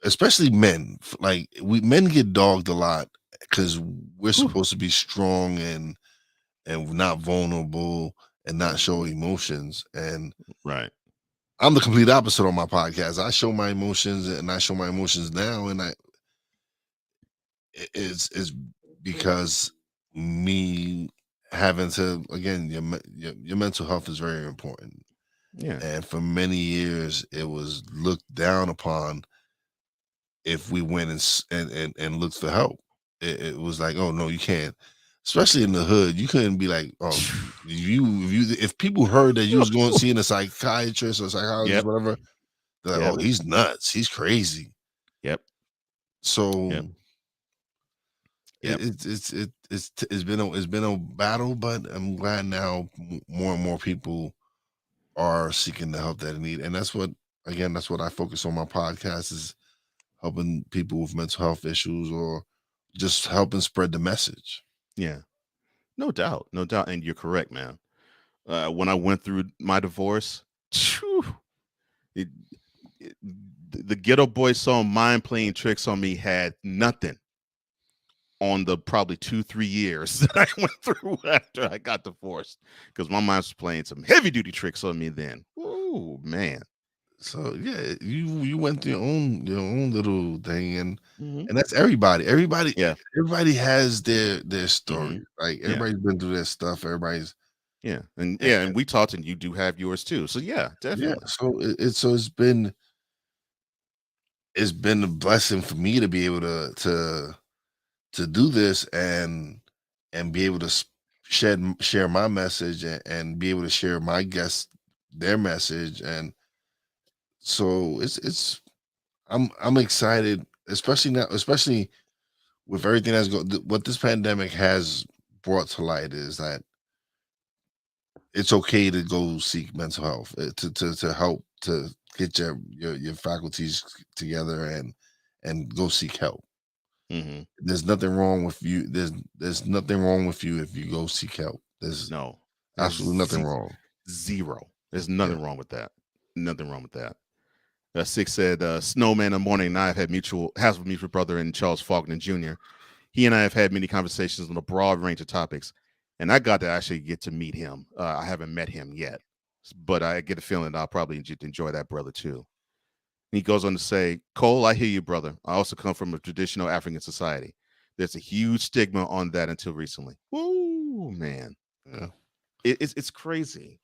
Especially men, like men get dogged a lot because we're supposed to be strong and not vulnerable and not show emotions. And I'm the complete opposite on my podcast. I show my emotions and I show my emotions now, and it's because me having to, again, your mental health is very important. Yeah. And for many years, it was looked down upon if we went and looked for help. It was like, oh no, you can't. Especially in the hood, you couldn't be like, oh, if people heard that you was going seeing a psychiatrist or psychologist, Yep. whatever, they're like, Yep. oh, he's nuts, he's crazy. Yep. So Yep. Yep. It's been a battle, but I'm glad now more and more people are seeking the help that they need, and that's what I focus on my podcast is helping people with mental health issues or just helping spread the message. Yeah. No doubt. No doubt. And you're correct, man. When I went through my divorce, it, the Ghetto Boy song "Mind Playing Tricks on Me" had nothing on the probably 2-3 years that I went through after I got divorced, because my mind was playing some heavy duty tricks on me then. Oh man. So yeah, you went through your own little thing, and that's everybody. Everybody has their story. Like everybody's been through their stuff. Everybody's and we talked, and you do have yours too. So yeah, definitely. Yeah, so it's been a blessing for me to be able to do this and be able to share my message and be able to share my guests their message. And so I'm excited, especially now, especially with everything that's what this pandemic has brought to light is that it's okay to go seek mental health, to help to get your faculties together and go seek help. There's nothing wrong with you. There's nothing wrong with you if you go seek help. There's absolutely nothing wrong. Zero. There's nothing wrong with that. Nothing wrong with that. Six said, Snowman in the Morning and I have had a mutual brother in Charles Faulkner Jr. He and I have had many conversations on a broad range of topics, and I got to actually get to meet him. I haven't met him yet, but I get a feeling I'll probably enjoy that brother too. He goes on to say, Cole, I hear you, brother. I also come from a traditional African society. There's a huge stigma on that until recently. Woo, man. Yeah. It's crazy.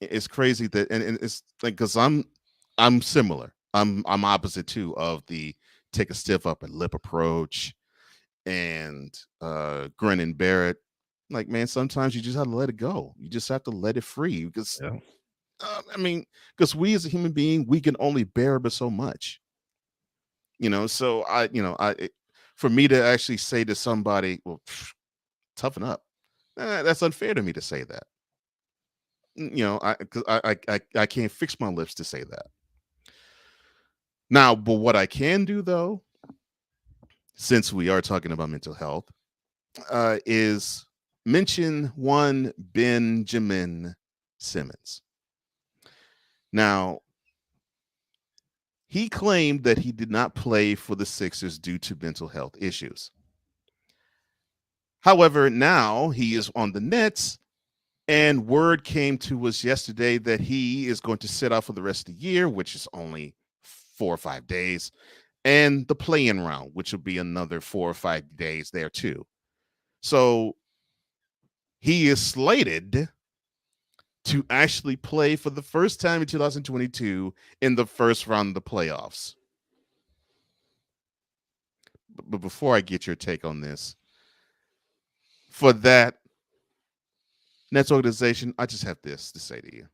It's crazy that, and it's like, because I'm similar. I'm opposite too of the take a stiff upper lip approach and grin and bear it. Like, man, sometimes you just have to let it go. You just have to let it free, because because we as a human being, we can only bear but so much. So for me to actually say to somebody, well, toughen up, that's unfair to me to say that. I can't fix my lips to say that. Now, but what I can do, though, since we are talking about mental health, is mention one Benjamin Simmons. Now, he claimed that he did not play for the Sixers due to mental health issues. However, now he is on the Nets, and word came to us yesterday that he is going to sit out for the rest of the year, which is only 4 or 5 days, and the play-in round, which will be another 4 or 5 days there too. So he is slated to actually play for the first time in 2022 in the first round of the playoffs. But before I get your take on this, for that Nets organization, I just have this to say to you.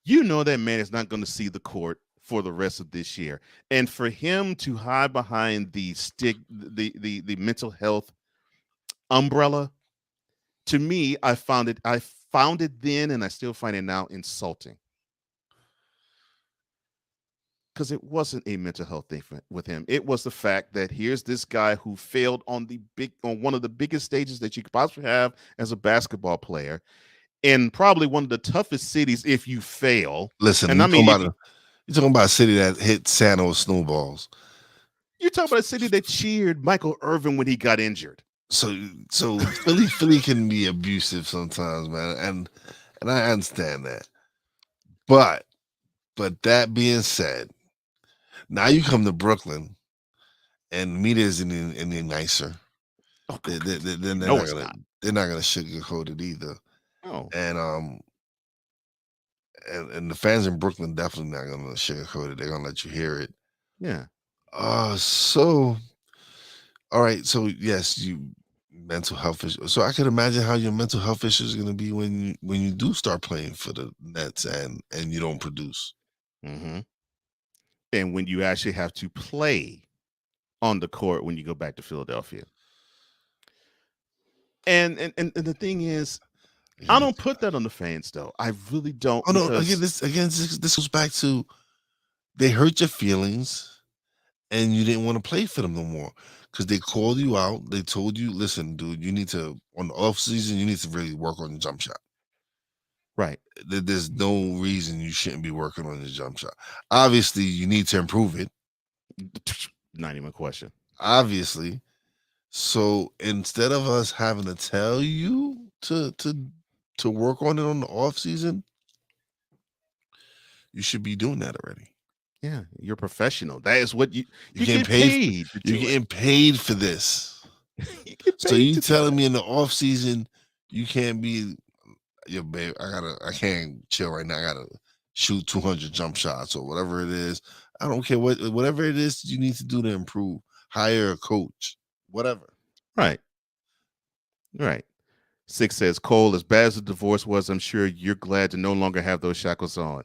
You know that man is not going to see the court for the rest of this year. And for him to hide behind the mental health umbrella, to me, I found it then, and I still find it now, insulting. Because it wasn't a mental health thing with him. It was the fact that here's this guy who failed on one of the biggest stages that you could possibly have as a basketball player, in probably one of the toughest cities if you fail. Listen, and you're talking about a city that hit Santa with snowballs. You're talking about a city that cheered Michael Irvin when he got injured. So Philly can be abusive sometimes, man, and I understand that. But that being said, now you come to Brooklyn, and the media isn't any nicer. Oh, They're no, not it's gonna not. they're not gonna sugarcoat it either. Oh, And the fans in Brooklyn definitely not gonna sugarcoat it. They're gonna let you hear it. yeah. So all right. So yes, you mental health issues. So I can imagine how your mental health issues are gonna be when you do start playing for the Nets and you don't produce. Mm-hmm. And when you actually have to play on the court when you go back to Philadelphia. And the thing is, I don't put that on the fans though. I really don't. Oh no! Because This goes back to they hurt your feelings, and you didn't want to play for them no more because they called you out. They told you, "Listen, dude, you need to on the off season. You need to really work on your jump shot." right. There's no reason you shouldn't be working on your jump shot. Obviously, you need to improve it. Not even a question. Obviously. So instead of us having to tell you to work on it on the off season, you should be doing that already. Yeah, you're professional. That is what you getting get paid. You're getting paid for this. You get So paid you to telling me in the off season you can't be, yo, babe, I can't chill right now. I gotta shoot 200 jump shots or whatever it is. I don't care whatever it is you need to do to improve. Hire a coach, whatever. Right. Right. 6 says, Cole, as bad as the divorce was, I'm sure you're glad to no longer have those shackles on.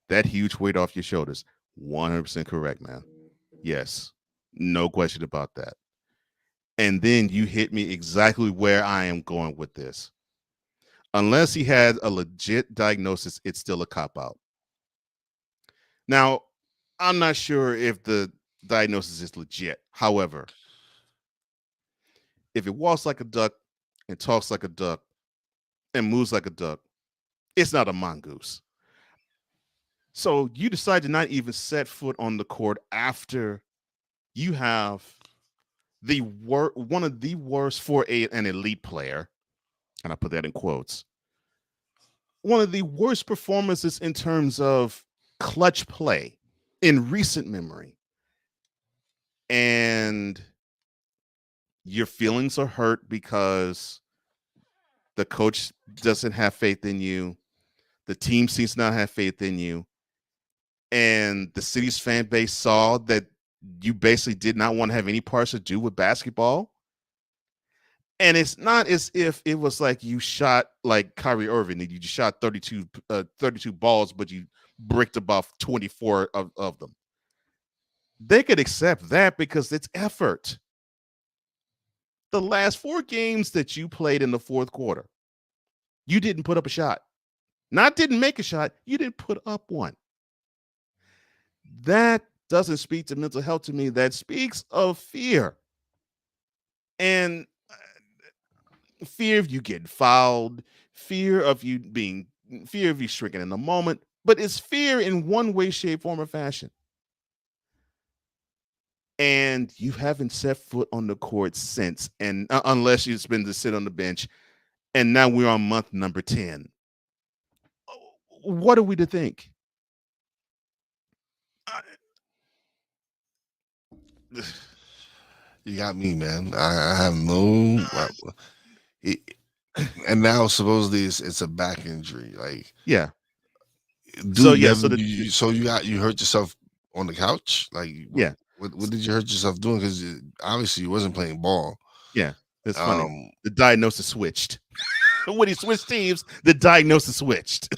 That huge weight off your shoulders. 100% correct, man. Yes. No question about that. And then you hit me exactly where I am going with this. Unless he had a legit diagnosis, it's still a cop-out. Now, I'm not sure if the diagnosis is legit. However, if it walks like a duck and talks like a duck and moves like a duck, it's not a mongoose. So you decide to not even set foot on the court after you have one of the worst for an elite player, and I put that in quotes, one of the worst performances in terms of clutch play in recent memory. And your feelings are hurt because the coach doesn't have faith in you. The team seems to not have faith in you. And the city's fan base saw that you basically did not want to have any parts to do with basketball. And it's not as if it was like you shot like Kyrie Irving, and you shot 32 balls, but you bricked about 24 of them. They could accept that because it's effort. The last 4 games that you played in the fourth quarter, you didn't put up a shot. Not didn't make a shot, you didn't put up one. That doesn't speak to mental health to me. That speaks of fear. And fear of you getting fouled, fear of you shrinking in the moment, but it's fear in one way, shape, form, or fashion. And you haven't set foot on the court since, and unless you've been to sit on the bench, and now we're on month number 10. What are we to think? You got me, man. I have no. And now supposedly it's a back injury. Like, yeah. Dude, so yeah, you hurt yourself on the couch. Like, what did you hurt yourself doing? Because obviously you wasn't playing ball. Yeah, it's funny. The diagnosis switched. When he switched teams, the diagnosis switched.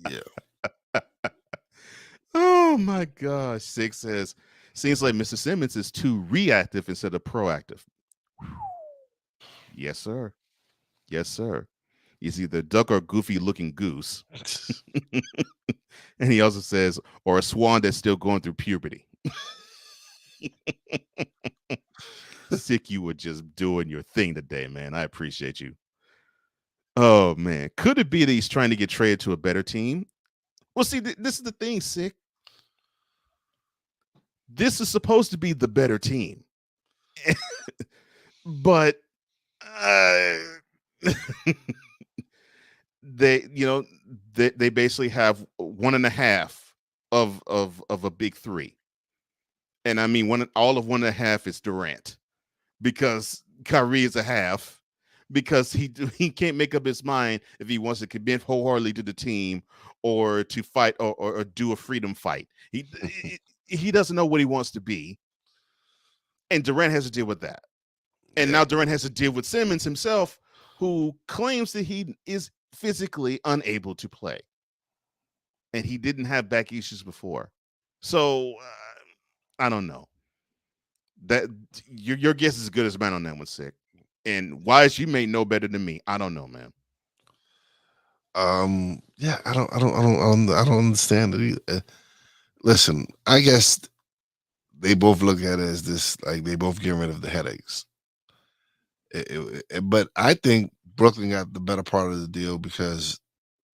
Yeah. Oh my gosh. 6 says, seems like Mr. Simmons is too reactive instead of proactive. Yes, sir. Yes, sir. He's either duck or goofy looking goose. And he also says, or a swan that's still going through puberty. Sick, you were just doing your thing today, man. I appreciate you. Oh, man. Could it be that he's trying to get traded to a better team? Well, see, this is the thing, Sick. This is supposed to be the better team. But they basically have 1.5 of a big three. And I mean, all of 1.5 is Durant, because Kyrie is a half, because he can't make up his mind if he wants to commit wholeheartedly to the team or to fight or do a freedom fight. He doesn't know what he wants to be, and Durant has to deal with that. And now Durant has to deal with Simmons himself, who claims that he is physically unable to play, and he didn't have back issues before. So I don't know. That your guess is as good as mine on that one, Sick. And Wise, you may know better than me. I don't know, man. Yeah, I don't understand it either. Listen, I guess they both look at it as this, like they both get rid of the headaches. But I think Brooklyn got the better part of the deal because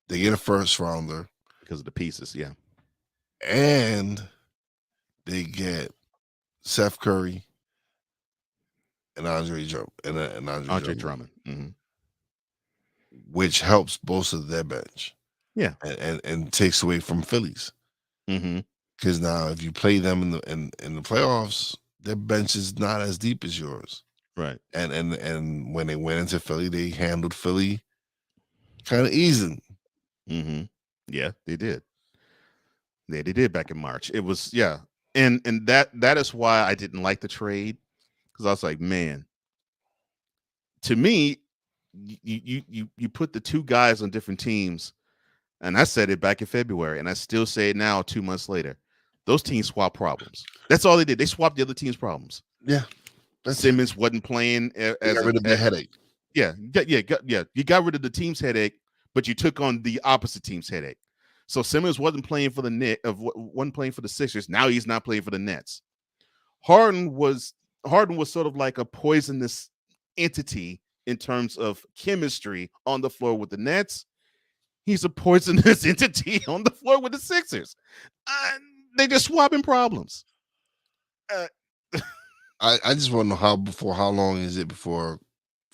they get a first rounder because of the pieces, yeah, and they get Seth Curry and Andre Drummond, mm-hmm. which helps bolster their bench, yeah, and takes away from Phillies. Mm-hmm. Because now, if you play them in the playoffs, their bench is not as deep as yours, right? And when they went into Philly, they handled Philly kind of easy. Mm-hmm. Yeah, they did. They did back in March. It was and that is why I didn't like the trade, because I was like, man, to me, you put the two guys on different teams, and I said it back in February, and I still say it now 2 months later. Those teams swap problems. That's all they did. They swapped the other team's problems. Yeah. Simmons wasn't playing as got rid of the headache. Yeah. You got rid of the team's headache, but you took on the opposite team's headache. So Simmons wasn't playing for wasn't playing for the Sixers. Now he's not playing for the Nets. Harden was sort of like a poisonous entity in terms of chemistry on the floor with the Nets. He's a poisonous entity on the floor with the Sixers. They just swapping problems. I just want to know how long is it before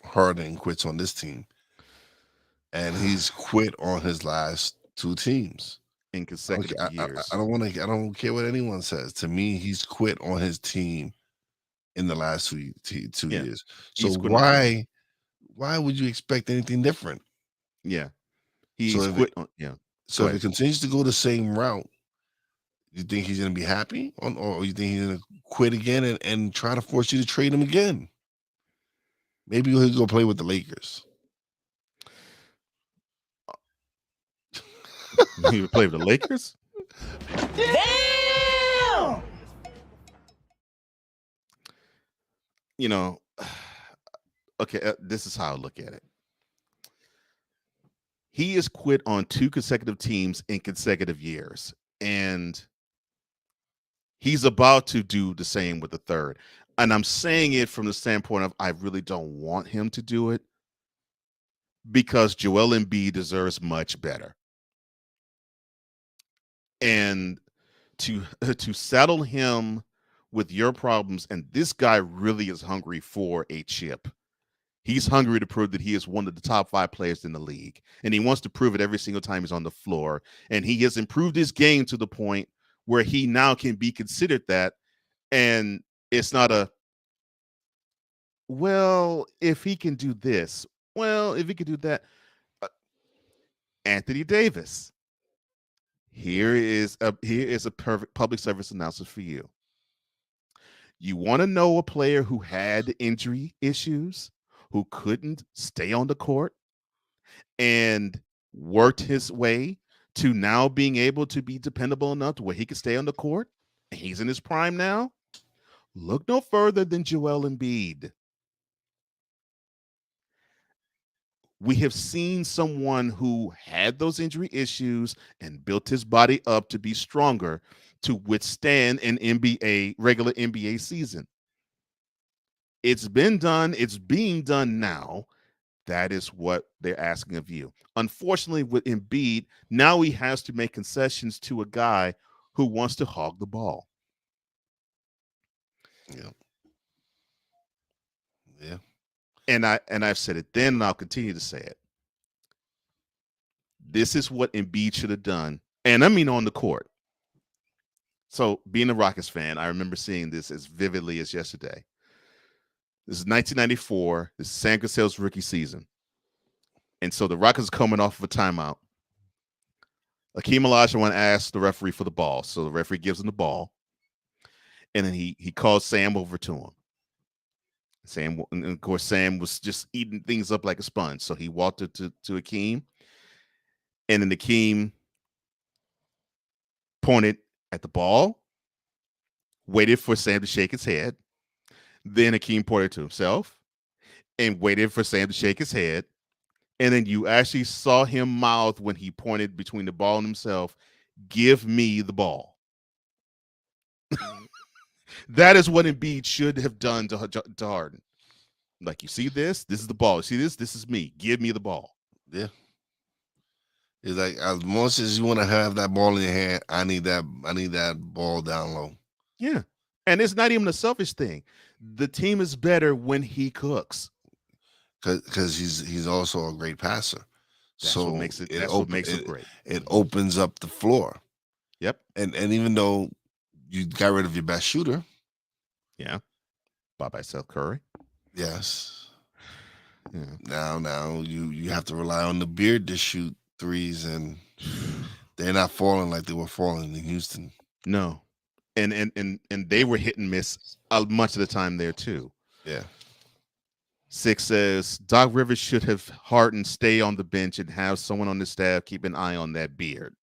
Harden quits on this team? And he's quit on his last two teams in consecutive years. I don't care what anyone says. To me, he's quit on his team in the last 2 years. So why would you expect anything different? Yeah. He's quit. So if he continues to go the same route, you think he's going to be happy, or you think he's going to quit again and try to force you to trade him again? Maybe he'll go play with the Lakers. He would play with the Lakers? Damn! You know, okay, this is how I look at it. He has quit on 2 consecutive teams in consecutive years, and he's about to do the same with the third. And I'm saying it from the standpoint of I really don't want him to do it, because Joel Embiid deserves much better. And to saddle him with your problems, and this guy really is hungry for a chip. He's hungry to prove that he is one of the top 5 players in the league, and he wants to prove it every single time he's on the floor. And he has improved his game to the point where he now can be considered that. And it's not if he can do this, if he can do that. Anthony Davis. Here is a perfect public service announcement for you. You want to know a player who had injury issues, who couldn't stay on the court, and worked his way to now being able to be dependable enough to where he can stay on the court, and he's in his prime now? Look no further than Joel Embiid. We have seen someone who had those injury issues and built his body up to be stronger to withstand an regular NBA season. It's been done. It's being done now. That is what they're asking of you. Unfortunately, with Embiid, now he has to make concessions to a guy who wants to hog the ball. Yeah. Yeah. And I've said it then, and I'll continue to say it. This is what Embiid should have done. And I mean on the court. So being a Rockets fan, I remember seeing this as vividly as yesterday. This is 1994. This is Sam Cassell's rookie season. And so the Rockets are coming off of a timeout. Akeem Olajuwon asks the referee for the ball. So the referee gives him the ball. And then he calls Sam over to him. Sam, and of course, Sam was just eating things up like a sponge. So he walked to Akeem. And then Akeem pointed at the ball, waited for Sam to shake his head. Then Akeem pointed to himself and waited for Sam to shake his head. And then you actually saw him mouth when he pointed between the ball and himself, "Give me the ball." That is what Embiid should have done to Harden. Like, you see this? This is the ball. You see this? This is me. Give me the ball. Yeah. It's like, as much as you want to have that ball in your hand, I need that ball down low. Yeah. And it's not even a selfish thing. The team is better when he cooks. Because he's also a great passer. That's so what makes it. That's what makes it great. It opens up the floor. Yep. And even though you got rid of your best shooter, yeah, bye Seth Curry. Yes. Yeah. Now you have to rely on the beard to shoot threes, and they're not falling like they were falling in Houston. No, and they were hit and miss much of the time there too. Yeah. Six says Doc Rivers should have Harden stay on the bench and have someone on the staff keep an eye on that beard.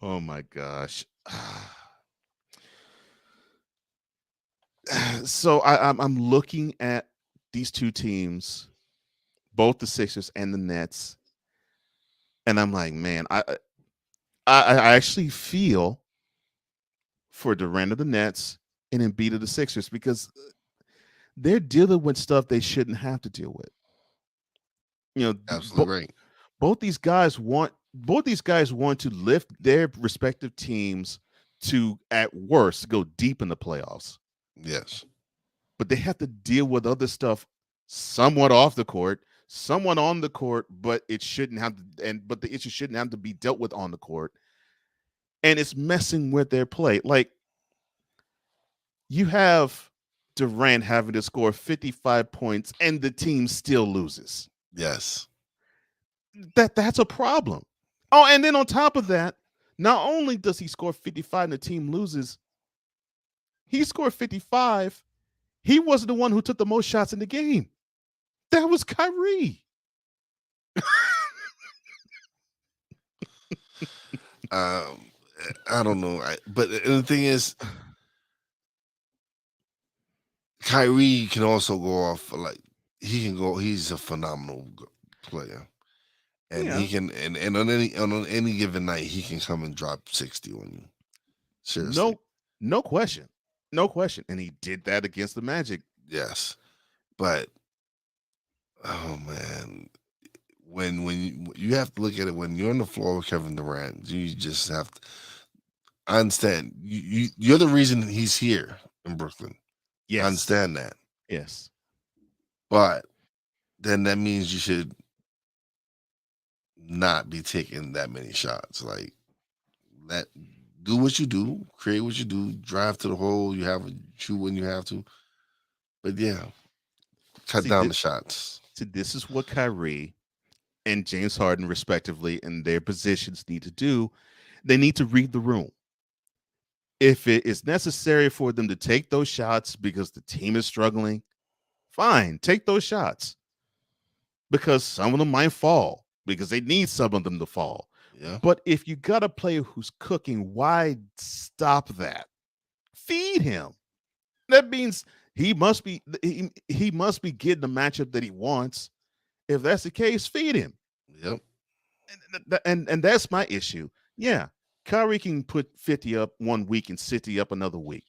Oh my gosh. So I'm looking at these two teams, both the Sixers and the Nets, and I'm like, man, I actually feel for Durant of the Nets and Embiid of the Sixers, because they're dealing with stuff they shouldn't have to deal with. You know, absolutely right. Both these guys want to lift their respective teams to, at worst, go deep in the playoffs. Yes. But they have to deal with other stuff, somewhat off the court, somewhat on the court, but it shouldn't have to, but the issue shouldn't have to be dealt with on the court. And it's messing with their play. Like, you have Durant having to score 55 points and the team still loses. Yes. That's a problem. Oh, and then on top of that, not only does he score 55 and the team loses, he scored 55. He wasn't the one who took the most shots in the game. That was Kyrie. I don't know. But the thing is, Kyrie can also go off, like, he's a phenomenal player. And he can, and on any given night, he can come and drop 60 on you. Seriously. No question. No question. And he did that against the Magic. Yes. But, oh man, when you have to look at it, when you're on the floor with Kevin Durant, you just have to understand, you're the reason he's here in Brooklyn. Yes. I understand that. Yes. But then that means you should not be taking that many shots. Like, do what you do, create what you do, drive to the hole, shoot when you have to. But yeah, cut down the shots. See, this is what Kyrie and James Harden, respectively, in their positions need to do. They need to read the room. If it is necessary for them to take those shots because the team is struggling, fine, take those shots. Because some of them might fall, because they need some of them to fall. Yeah. But if you got a player who's cooking, why stop that? Feed him. That means he must be getting the matchup that he wants. If that's the case, feed him. Yep. And that's my issue. Yeah. Kyrie can put 50 up one week and 60 up another week.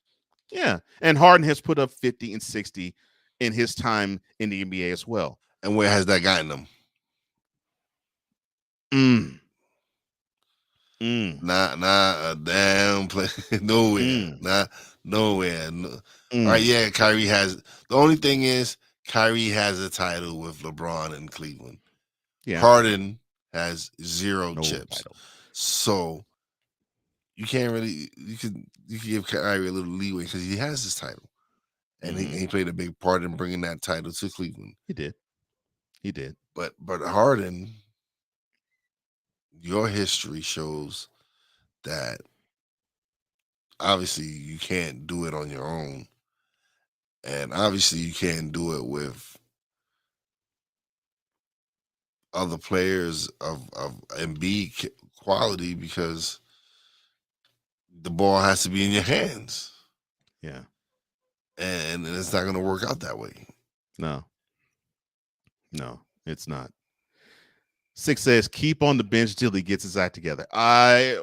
Yeah. And Harden has put up 50 and 60 in his time in the NBA as well. And where has that gotten them? Not a damn place. Nowhere. Not nowhere. No. All right, yeah, Kyrie has. The only thing is, Kyrie has a title with LeBron in Cleveland. Yeah. Harden has 0 No chips. title. So you can't really you can give Kyrie a little leeway because he has his title, and he played a big part in bringing that title to Cleveland. He did. But Harden, your history shows that obviously you can't do it on your own, and obviously you can't do it with other players of Embiid quality because the ball has to be in your hands. Yeah. And it's not going to work out that way. No, it's not. 6 says, keep on the bench till he gets his act together. I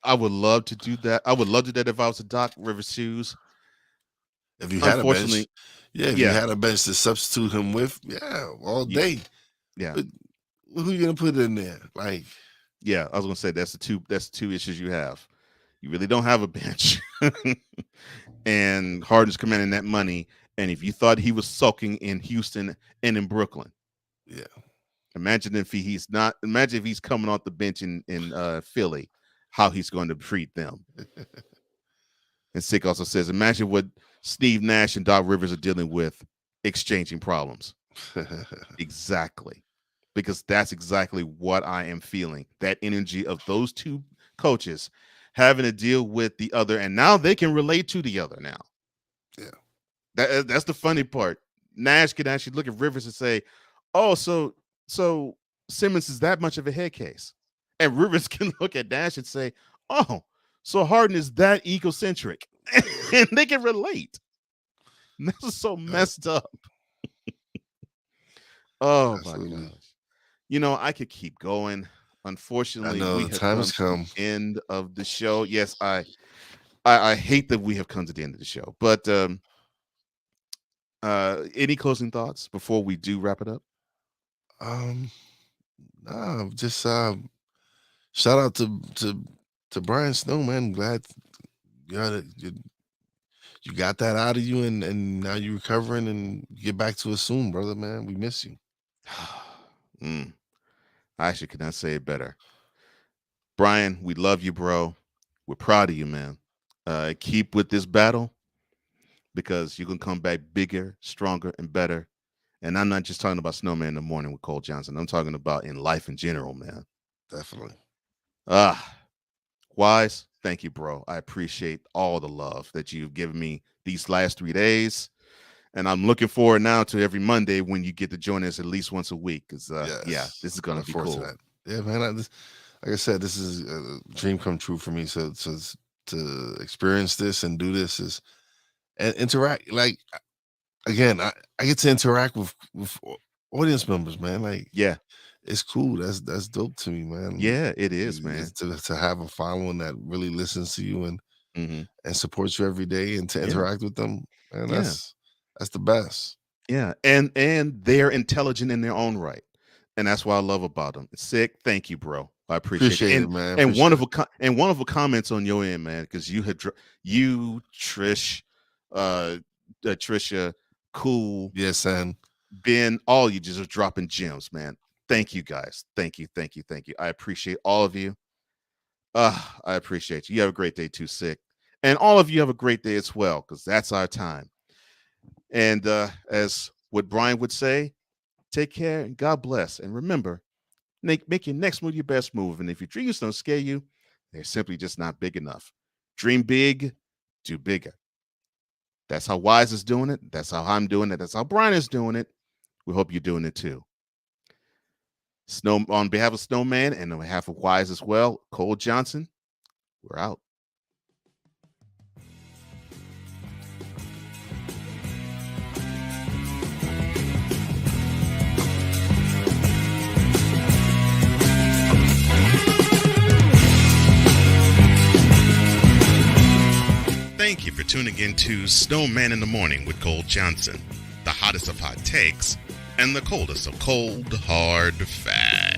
would love to do that. I would love to do that if I was a Doc Rivers shoes. If you had a bench, if you had a bench to substitute him with, all day. Yeah. But who you gonna put in there? Like, yeah, I was gonna say that's the two issues you have. You really don't have a bench, and Harden's commanding that money. And if you thought he was sulking in Houston and in Brooklyn, imagine if he's not. Imagine if he's coming off the bench in Philly, how he's going to treat them. And Sick also says, imagine what Steve Nash and Doc Rivers are dealing with, exchanging problems. Exactly. Because that's exactly what I am feeling. That energy of those two coaches having to deal with the other, and now they can relate to the other now. Yeah. That's the funny part. Nash can actually look at Rivers and say, oh, so Simmons is that much of a head case. And Rivers can look at Nash and say, oh, so Harden is that egocentric. And they can relate. And this is so messed up. Oh, absolutely. My gosh. You know, I could keep going. Unfortunately, we have time has come. to the end of the show. Yes, I hate that we have come to the end of the show. But any closing thoughts before we do wrap it up? No, just shout out to Brian Snowman. Glad you got that out of you, and now you're recovering and get back to us soon, brother, man. We miss you. I actually could not say it better. Brian, we love you, bro. We're proud of you, man. Keep with this battle because you can come back bigger, stronger, and better. And I'm not just talking about Snowman in the Morning with Cole Johnson. I'm talking about in life in general, man. Definitely. Wise, thank you, bro. I appreciate all the love that you've given me these last 3 days. And I'm looking forward now to every Monday when you get to join us at least once a week. Because, this is going to be cool. Yeah, man. Like I said, this is a dream come true for me. So to experience this and do this and interact. Like, again, I get to interact with audience members, man. Like, yeah, it's cool. That's dope to me, man. Yeah, it is, man. To have a following that really listens to you and supports you every day and to interact with them, man. That's the best. Yeah, and they're intelligent in their own right, and that's what I love about them. Sick, thank you, bro. I appreciate it, man. And wonderful comments on your end, man, because you had Trish, Trisha, Cool, yes, and Ben, all you just are dropping gems, man. Thank you, guys. Thank you. I appreciate all of you. I appreciate you. You have a great day too, Sick, and all of you have a great day as well, because that's our time. And as what Brian would say, take care and God bless. And remember, make your next move your best move. And if your dreams don't scare you, they're simply just not big enough. Dream big, do bigger. That's how Wise is doing it. That's how I'm doing it. That's how Brian is doing it. We hope you're doing it too. On behalf of Snowman and on behalf of Wise as well, Cole Johnson, we're out. Thank you for tuning in to Snowman in the Morning with Cole Johnson, the hottest of hot takes and the coldest of cold, hard facts.